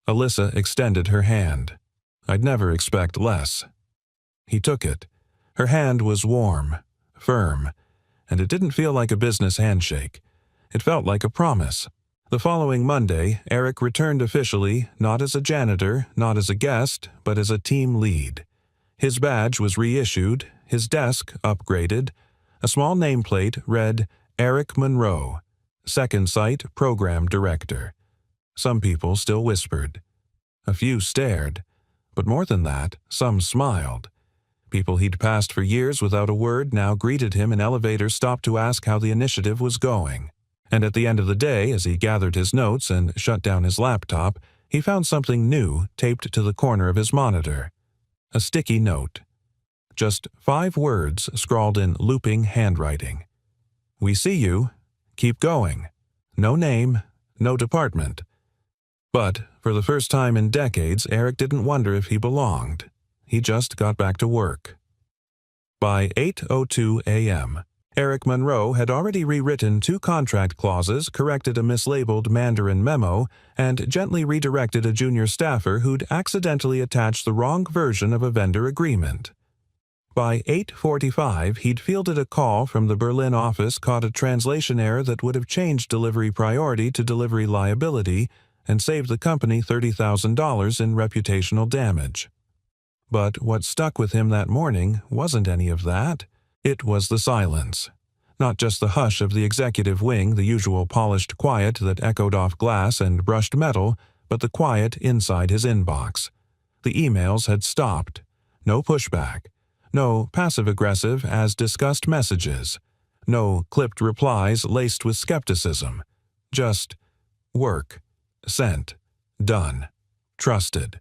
Alyssa extended her hand. "I'd never expect less." He took it. Her hand was warm, firm, and it didn't feel like a business handshake. It felt like a promise. The following Monday, Eric returned officially, not as a janitor, not as a guest, but as a team lead. His badge was reissued, his desk upgraded. A small nameplate read, "Eric Monroe, Second Sight Program Director." Some people still whispered. A few stared. But more than that, some smiled. People he'd passed for years without a word now greeted him in elevators, stopped to ask how the initiative was going. And at the end of the day, as he gathered his notes and shut down his laptop, he found something new taped to the corner of his monitor. A sticky note. Just 5 words scrawled in looping handwriting. "We see you. Keep going." No name, no department. But for the first time in decades, Eric didn't wonder if he belonged. He just got back to work. By 8:02 a.m., Eric Monroe had already rewritten 2 contract clauses, corrected a mislabeled Mandarin memo, and gently redirected a junior staffer who'd accidentally attached the wrong version of a vendor agreement. By 8:45, he'd fielded a call from the Berlin office, caught a translation error that would have changed delivery priority to delivery liability, and saved the company $30,000 in reputational damage. But what stuck with him that morning wasn't any of that. It was the silence. Not just the hush of the executive wing, the usual polished quiet that echoed off glass and brushed metal, but the quiet inside his inbox. The emails had stopped. No pushback. No passive-aggressive as-discussed messages. No clipped replies laced with skepticism. Just work. Sent. Done. Trusted.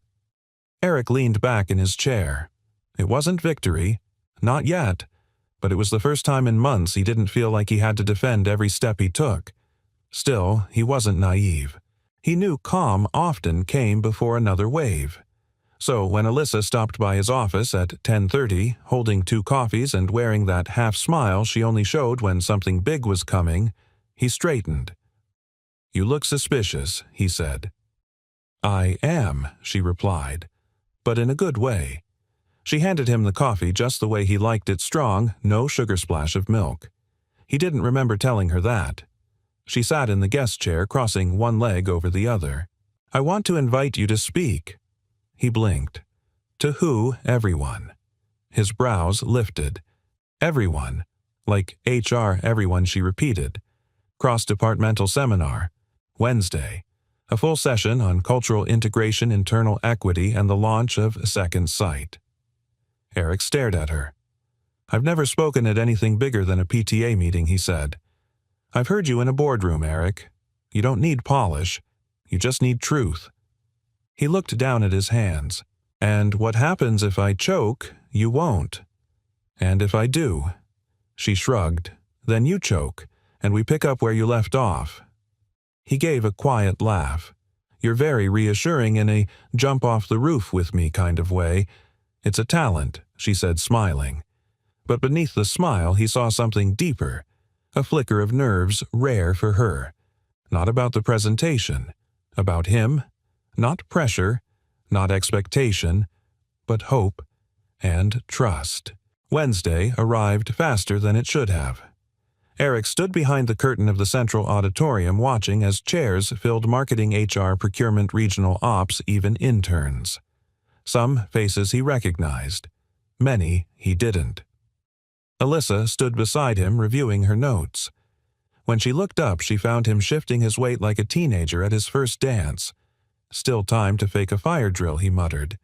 Eric leaned back in his chair. It wasn't victory. Not yet. But it was the first time in months he didn't feel like he had to defend every step he took. Still, he wasn't naive. He knew calm often came before another wave. So when Alyssa stopped by his office at 10:30, holding 2 coffees and wearing that half-smile she only showed when something big was coming, he straightened. "You look suspicious," he said. "I am," she replied, but in a good way. She handed him the coffee just the way he liked it, strong, no sugar splash of milk. He didn't remember telling her that. She sat in the guest chair, crossing one leg over the other. "I want to invite you to speak." He blinked. To who? Everyone. His brows lifted. Everyone. Like HR everyone, she repeated. Cross-departmental seminar. Wednesday. A full session on cultural integration, internal equity, and the launch of Second Sight. Eric stared at her. "I've never spoken at anything bigger than a PTA meeting," he said. "I've heard you in a boardroom, Eric. You don't need polish. You just need truth." He looked down at his hands. "And what happens if I choke, you won't. And if I do?" She shrugged. "Then you choke, and we pick up where you left off." He gave a quiet laugh. "You're very reassuring in a jump-off-the-roof-with-me kind of way. It's a talent," she said, smiling. But beneath the smile he saw something deeper, a flicker of nerves rare for her. Not about the presentation. About him. Not pressure, not expectation, but hope and trust. Wednesday arrived faster than it should have. Eric stood behind the curtain of the central auditorium watching as chairs filled marketing, HR, procurement, regional ops, even interns. Some faces he recognized. Many he didn't. Alyssa stood beside him reviewing her notes. When she looked up, she found him shifting his weight like a teenager at his first dance. "Still time to fake a fire drill," he muttered.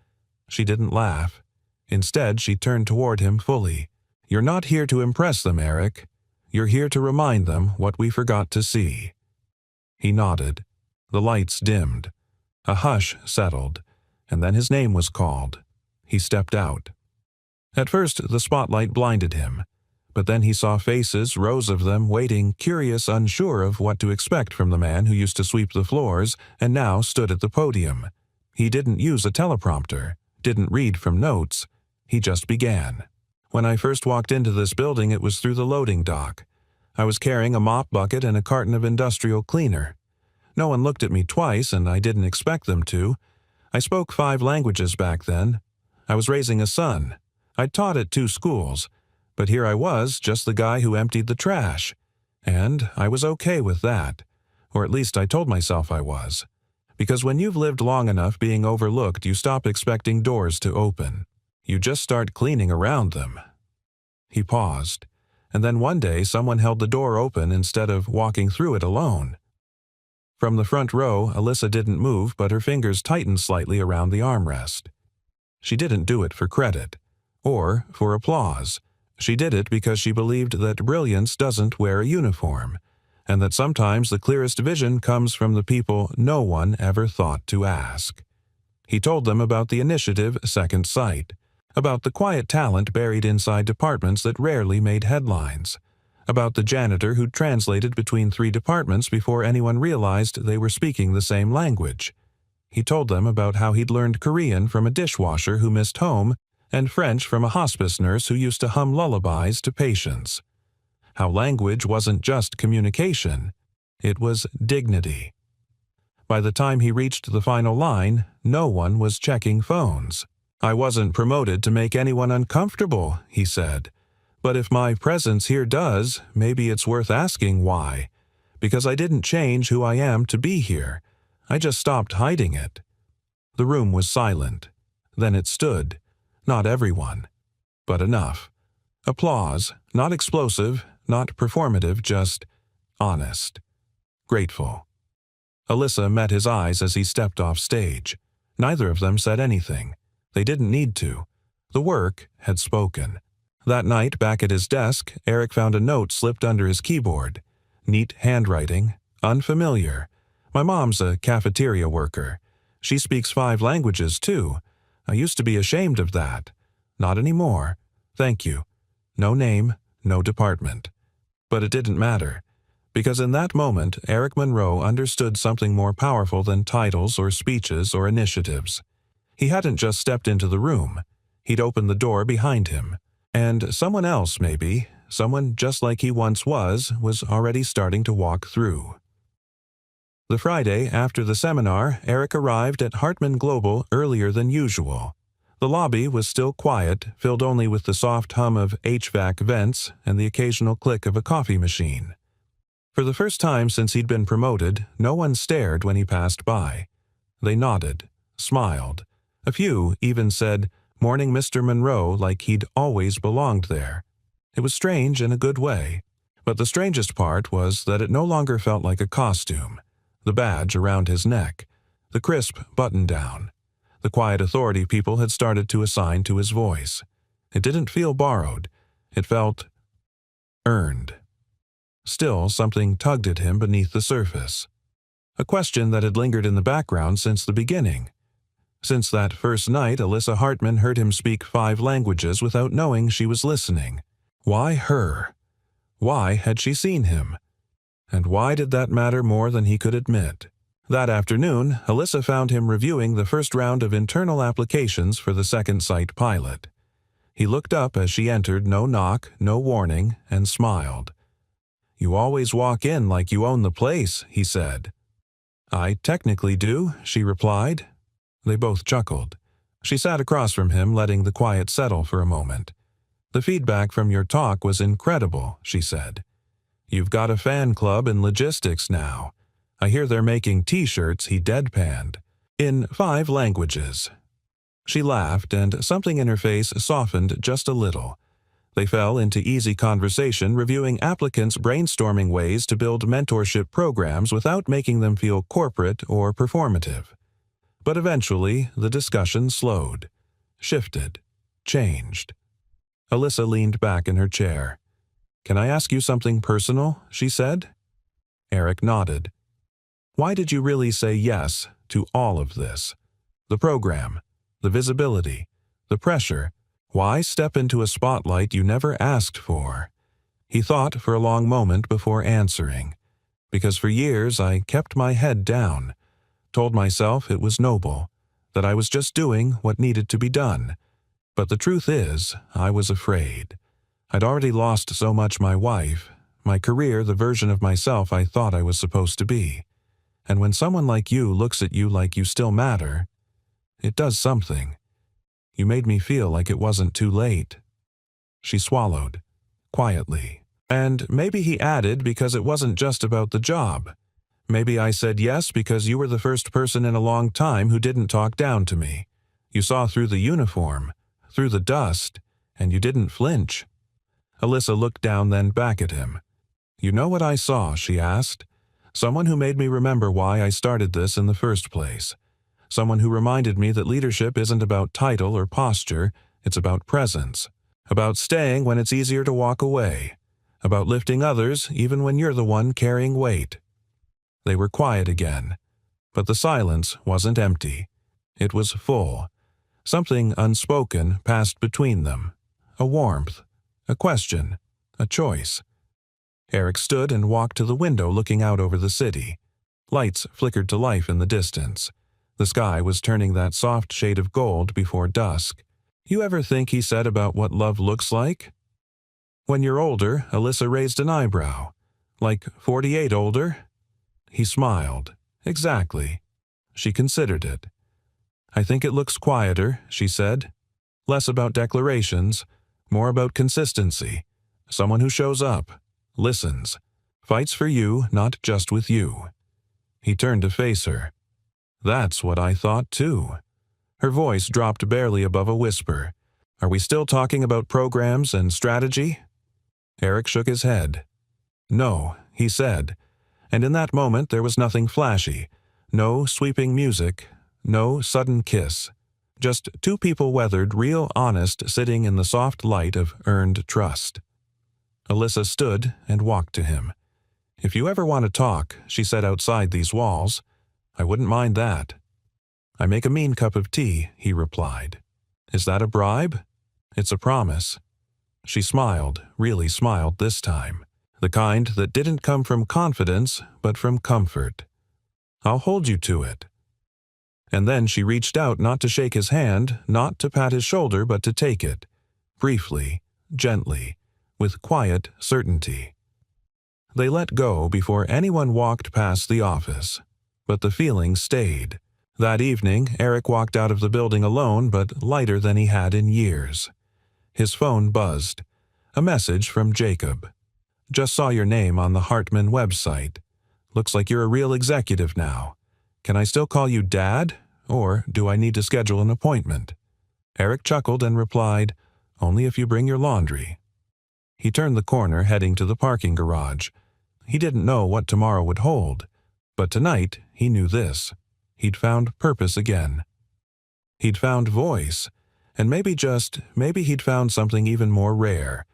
She didn't laugh. Instead, she turned toward him fully. "You're not here to impress them, Eric. You're here to remind them what we forgot to see." He nodded. The lights dimmed. A hush settled, and then his name was called. He stepped out. At first, the spotlight blinded him, but then he saw faces, rows of them, waiting, curious, unsure of what to expect from the man who used to sweep the floors and now stood at the podium. He didn't use a teleprompter, didn't read from notes. He just began. "When I first walked into this building, it was through the loading dock. I was carrying a mop bucket and a carton of industrial cleaner. No one looked at me twice, and I didn't expect them to. I spoke 5 languages back then. I was raising a son. I'd taught at 2 schools, but here I was, just the guy who emptied the trash. And I was okay with that, or at least I told myself I was. Because when you've lived long enough being overlooked, you stop expecting doors to open. You just start cleaning around them." He paused, and then one day someone held the door open instead of walking through it alone. From the front row, Alyssa didn't move, but her fingers tightened slightly around the armrest. She didn't do it for credit, or for applause. She did it because she believed that brilliance doesn't wear a uniform, and that sometimes the clearest vision comes from the people no one ever thought to ask. He told them about the initiative Second Sight, about the quiet talent buried inside departments that rarely made headlines, about the janitor who translated between 3 departments before anyone realized they were speaking the same language. He told them about how he'd learned Korean from a dishwasher who missed home and French from a hospice nurse who used to hum lullabies to patients. How language wasn't just communication, it was dignity. By the time he reached the final line, no one was checking phones. "I wasn't promoted to make anyone uncomfortable," he said. "But if my presence here does, maybe it's worth asking why. Because I didn't change who I am to be here. I just stopped hiding it." The room was silent. Then it stood. Not everyone, but enough. Applause, not explosive, not performative, just honest. Grateful. Alyssa met his eyes as he stepped off stage. Neither of them said anything. They didn't need to. The work had spoken. That night, back at his desk, Eric found a note slipped under his keyboard. Neat handwriting, unfamiliar. "My mom's a cafeteria worker. She speaks 5 languages, too. I used to be ashamed of that. Not anymore. Thank you." No name, no department. But it didn't matter, because in that moment, Eric Monroe understood something more powerful than titles or speeches or initiatives. He hadn't just stepped into the room. He'd opened the door behind him. And someone else, maybe, someone just like he once was already starting to walk through. The Friday after the seminar, Eric arrived at Hartman Global earlier than usual. The lobby was still quiet, filled only with the soft hum of HVAC vents and the occasional click of a coffee machine. For the first time since he'd been promoted, no one stared when he passed by. They nodded, smiled. A few even said, "Morning, Mr. Monroe," like he'd always belonged there. It was strange in a good way. But the strangest part was that it no longer felt like a costume. The badge around his neck, the crisp button-down, the quiet authority people had started to assign to his voice. It didn't feel borrowed. It felt earned. Still, something tugged at him beneath the surface. A question that had lingered in the background since the beginning. Since that first night, Alyssa Hartman heard him speak 5 languages without knowing she was listening. Why her? Why had she seen him? And why did that matter more than he could admit? That afternoon, Alyssa found him reviewing the first round of internal applications for the second site pilot. He looked up as she entered, no knock, no warning, and smiled. "You always walk in like you own the place," he said. "I technically do," she replied. They both chuckled. She sat across from him, letting the quiet settle for a moment. "The feedback from your talk was incredible," she said. "You've got a fan club in logistics now. I hear they're making T-shirts," he deadpanned, "in 5 languages." She laughed, and something in her face softened just a little. They fell into easy conversation, reviewing applicants' brainstorming ways to build mentorship programs without making them feel corporate or performative. But eventually, the discussion slowed, shifted, changed. Alyssa leaned back in her chair. "Can I ask you something personal?" she said. Eric nodded. "Why did you really say yes to all of this? The program, the visibility, the pressure. Why step into a spotlight you never asked for?" He thought for a long moment before answering. "Because for years I kept my head down, told myself it was noble, that I was just doing what needed to be done. But the truth is, I was afraid. I'd already lost so much: my wife, my career, the version of myself I thought I was supposed to be. And when someone like you looks at you like you still matter, it does something. You made me feel like it wasn't too late." She swallowed, quietly. "And maybe," he added, "because it wasn't just about the job. Maybe I said yes because you were the first person in a long time who didn't talk down to me. You saw through the uniform, through the dust, and you didn't flinch." Alyssa looked down, then back at him. "You know what I saw?" she asked. "Someone who made me remember why I started this in the first place. Someone who reminded me that leadership isn't about title or posture, it's about presence. About staying when it's easier to walk away. About lifting others even when you're the one carrying weight." They were quiet again. But the silence wasn't empty. It was full. Something unspoken passed between them. A warmth, a question, a choice. Eric stood and walked to the window, looking out over the city. Lights flickered to life in the distance. The sky was turning that soft shade of gold before dusk. "You ever think," he said, "about what love looks like?" "When you're older," Alyssa raised an eyebrow. "Like 48 older?" He smiled. "Exactly." She considered it. "I think it looks quieter," she said. "Less about declarations, more about consistency. Someone who shows up, listens, fights for you, not just with you." He turned to face her. That's what I thought too. Her voice dropped barely above a whisper. Are we still talking about programs and strategy? Eric shook his head. No, he said, and in that moment there was nothing flashy, no sweeping music, no sudden kiss. Just two people weathered, real honest, sitting in the soft light of earned trust. Alyssa stood and walked to him. If you ever want to talk, she said outside these walls, I wouldn't mind that. I make a mean cup of tea, he replied. Is that a bribe? It's a promise. She smiled, really smiled this time. The kind that didn't come from confidence, but from comfort. I'll hold you to it. And then she reached out not to shake his hand, not to pat his shoulder, but to take it. Briefly, gently, with quiet certainty. They let go before anyone walked past the office. But the feeling stayed. That evening, Eric walked out of the building alone, but lighter than he had in years. His phone buzzed. A message from Jacob. Just saw your name on the Hartman website. Looks like you're a real executive now. Can I still call you Dad, or do I need to schedule an appointment? Eric chuckled and replied, Only if you bring your laundry. He turned the corner, heading to the parking garage. He didn't know what tomorrow would hold, but tonight he knew this. He'd found purpose again. He'd found voice, and maybe he'd found something even more rare.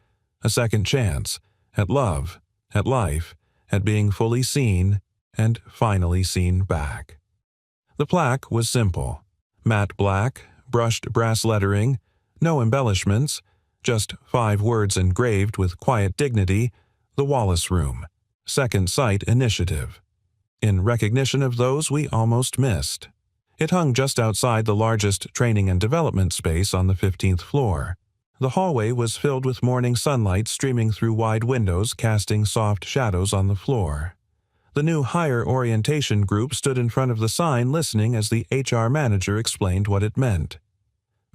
A second chance, at love, at life, at being fully seen, and finally seen back. The plaque was simple. Matte black, brushed brass lettering, no embellishments, just 5 words engraved with quiet dignity, The Wallace Room, Second Sight Initiative. In recognition of those we almost missed. It hung just outside the largest training and development space on the 15th floor. The hallway was filled with morning sunlight streaming through wide windows, casting soft shadows on the floor. The new higher orientation group stood in front of the sign listening as the HR manager explained what it meant.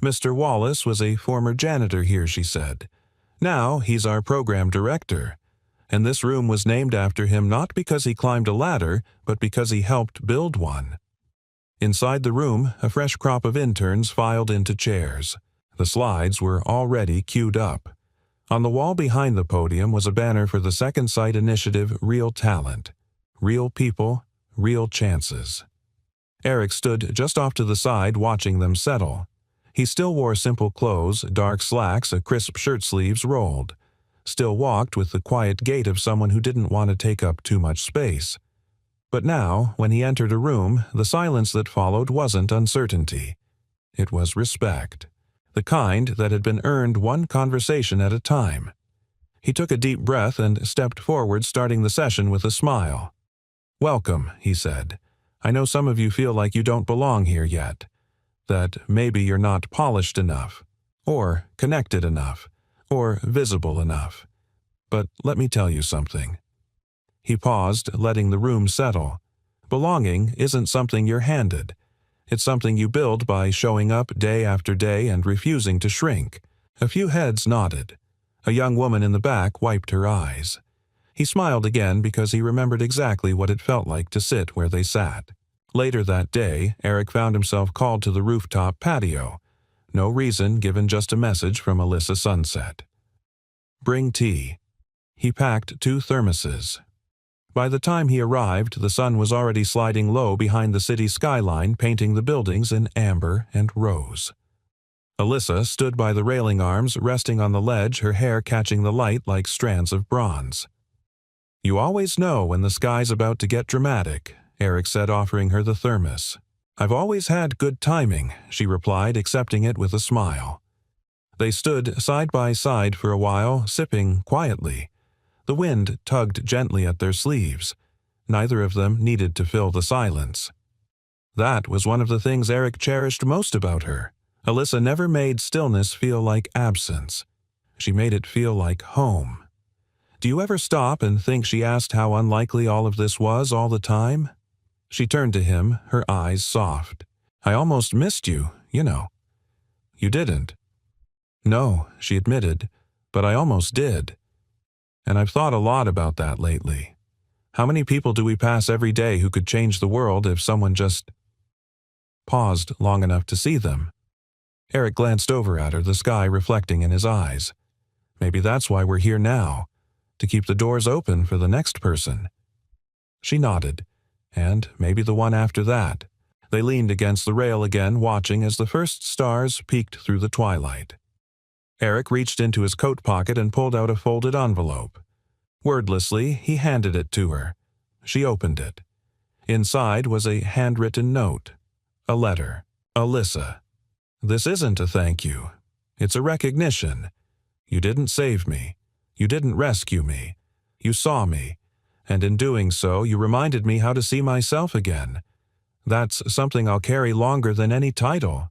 Mr. Wallace was a former janitor here, she said. Now he's our program director. And this room was named after him not because he climbed a ladder, but because he helped build one. Inside the room, a fresh crop of interns filed into chairs. The slides were already queued up. On the wall behind the podium was a banner for the Second Sight Initiative Real Talent. Real people, real chances. Eric stood just off to the side watching them settle. He still wore simple clothes, dark slacks, a crisp shirt sleeves rolled. Still walked with the quiet gait of someone who didn't want to take up too much space. But now, when he entered a room, the silence that followed wasn't uncertainty. It was respect. The kind that had been earned one conversation at a time. He took a deep breath and stepped forward, starting the session with a smile. Welcome, he said. I know some of you feel like you don't belong here yet. That maybe you're not polished enough, or connected enough, or visible enough. But let me tell you something. He paused, letting the room settle. Belonging isn't something you're handed. It's something you build by showing up day after day and refusing to shrink. A few heads nodded. A young woman in the back wiped her eyes. He smiled again because he remembered exactly what it felt like to sit where they sat. Later that day, Eric found himself called to the rooftop patio. No reason given, just a message from Alyssa Sunset. Bring tea. He packed 2 thermoses. By the time he arrived, the sun was already sliding low behind the city skyline, painting the buildings in amber and rose. Alyssa stood by the railing arms, resting on the ledge, her hair catching the light like strands of bronze. You always know when the sky's about to get dramatic, Eric said, offering her the thermos. I've always had good timing, she replied, accepting it with a smile. They stood side by side for a while, sipping quietly. The wind tugged gently at their sleeves. Neither of them needed to fill the silence. That was one of the things Eric cherished most about her. Alyssa never made stillness feel like absence. She made it feel like home. Do you ever stop and think she asked how unlikely all of this was all the time? She turned to him, her eyes soft. I almost missed you, you know. You didn't. No, she admitted, but I almost did. And I've thought a lot about that lately. How many people do we pass every day who could change the world if someone just paused long enough to see them. Eric glanced over at her, the sky reflecting in his eyes. Maybe that's why we're here now, to keep the doors open for the next person. She nodded, and maybe the one after that. They leaned against the rail again, watching as the first stars peeked through the twilight. Eric reached into his coat pocket and pulled out a folded envelope. Wordlessly, he handed it to her. She opened it. Inside was a handwritten note. A letter. Alyssa. This isn't a thank you. It's a recognition. You didn't save me. You didn't rescue me. You saw me. And in doing so, you reminded me how to see myself again. That's something I'll carry longer than any title.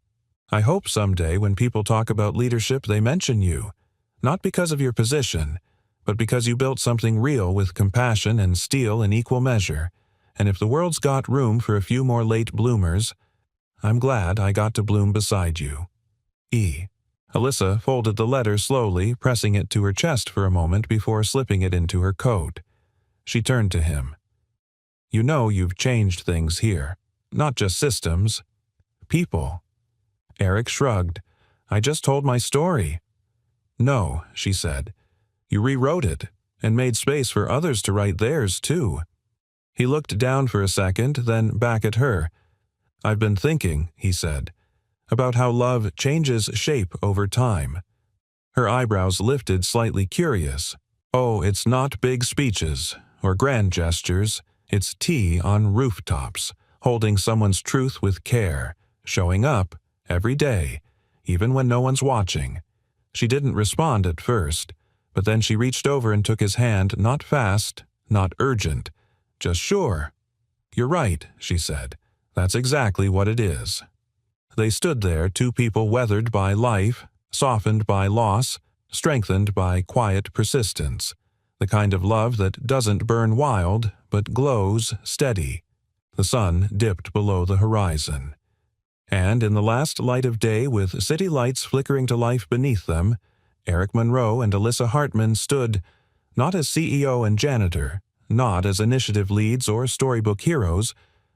I hope someday when people talk about leadership they mention you, not because of your position, but because you built something real with compassion and steel in equal measure, and if the world's got room for a few more late bloomers, I'm glad I got to bloom beside you. E. Alyssa folded the letter slowly, pressing it to her chest for a moment before slipping it into her coat. She turned to him. You know you've changed things here, not just systems, people. Eric shrugged. I just told my story. No, she said. You rewrote it, and made space for others to write theirs, too. He looked down for a second, then back at her. I've been thinking, he said, about how love changes shape over time. Her eyebrows lifted, slightly curious. Oh, it's not big speeches or grand gestures. It's tea on rooftops, holding someone's truth with care, showing up every day, even when no one's watching. She didn't respond at first, but then she reached over and took his hand, not fast, not urgent, just sure. You're right, she said. That's exactly what it is. They stood there, two people weathered by life, softened by loss, strengthened by quiet persistence, the kind of love that doesn't burn wild, but glows steady. The sun dipped below the horizon. And in the last light of day, with city lights flickering to life beneath them, Eric Monroe and Alyssa Hartman stood, not as CEO and janitor, not as initiative leads or storybook heroes,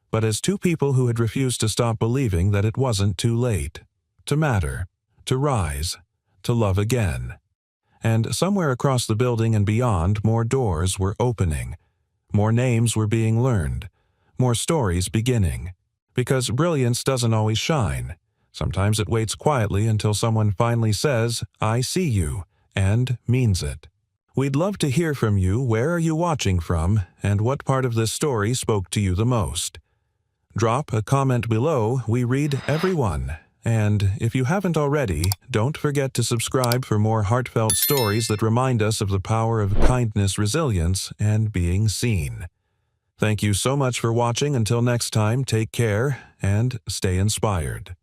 but as two people who had refused to stop believing that it wasn't too late, to matter, to rise, to love again. And somewhere across the building and beyond, more doors were opening, more names were being learned, more stories beginning. Because brilliance doesn't always shine. Sometimes it waits quietly until someone finally says, I see you, and means it. We'd love to hear from you. Where are you watching from, and what part of this story spoke to you the most? Drop a comment below. We read everyone. And if you haven't already, don't forget to subscribe for more heartfelt stories that remind us of the power of kindness, resilience, and being seen. Thank you so much for watching. Until next time, take care and stay inspired.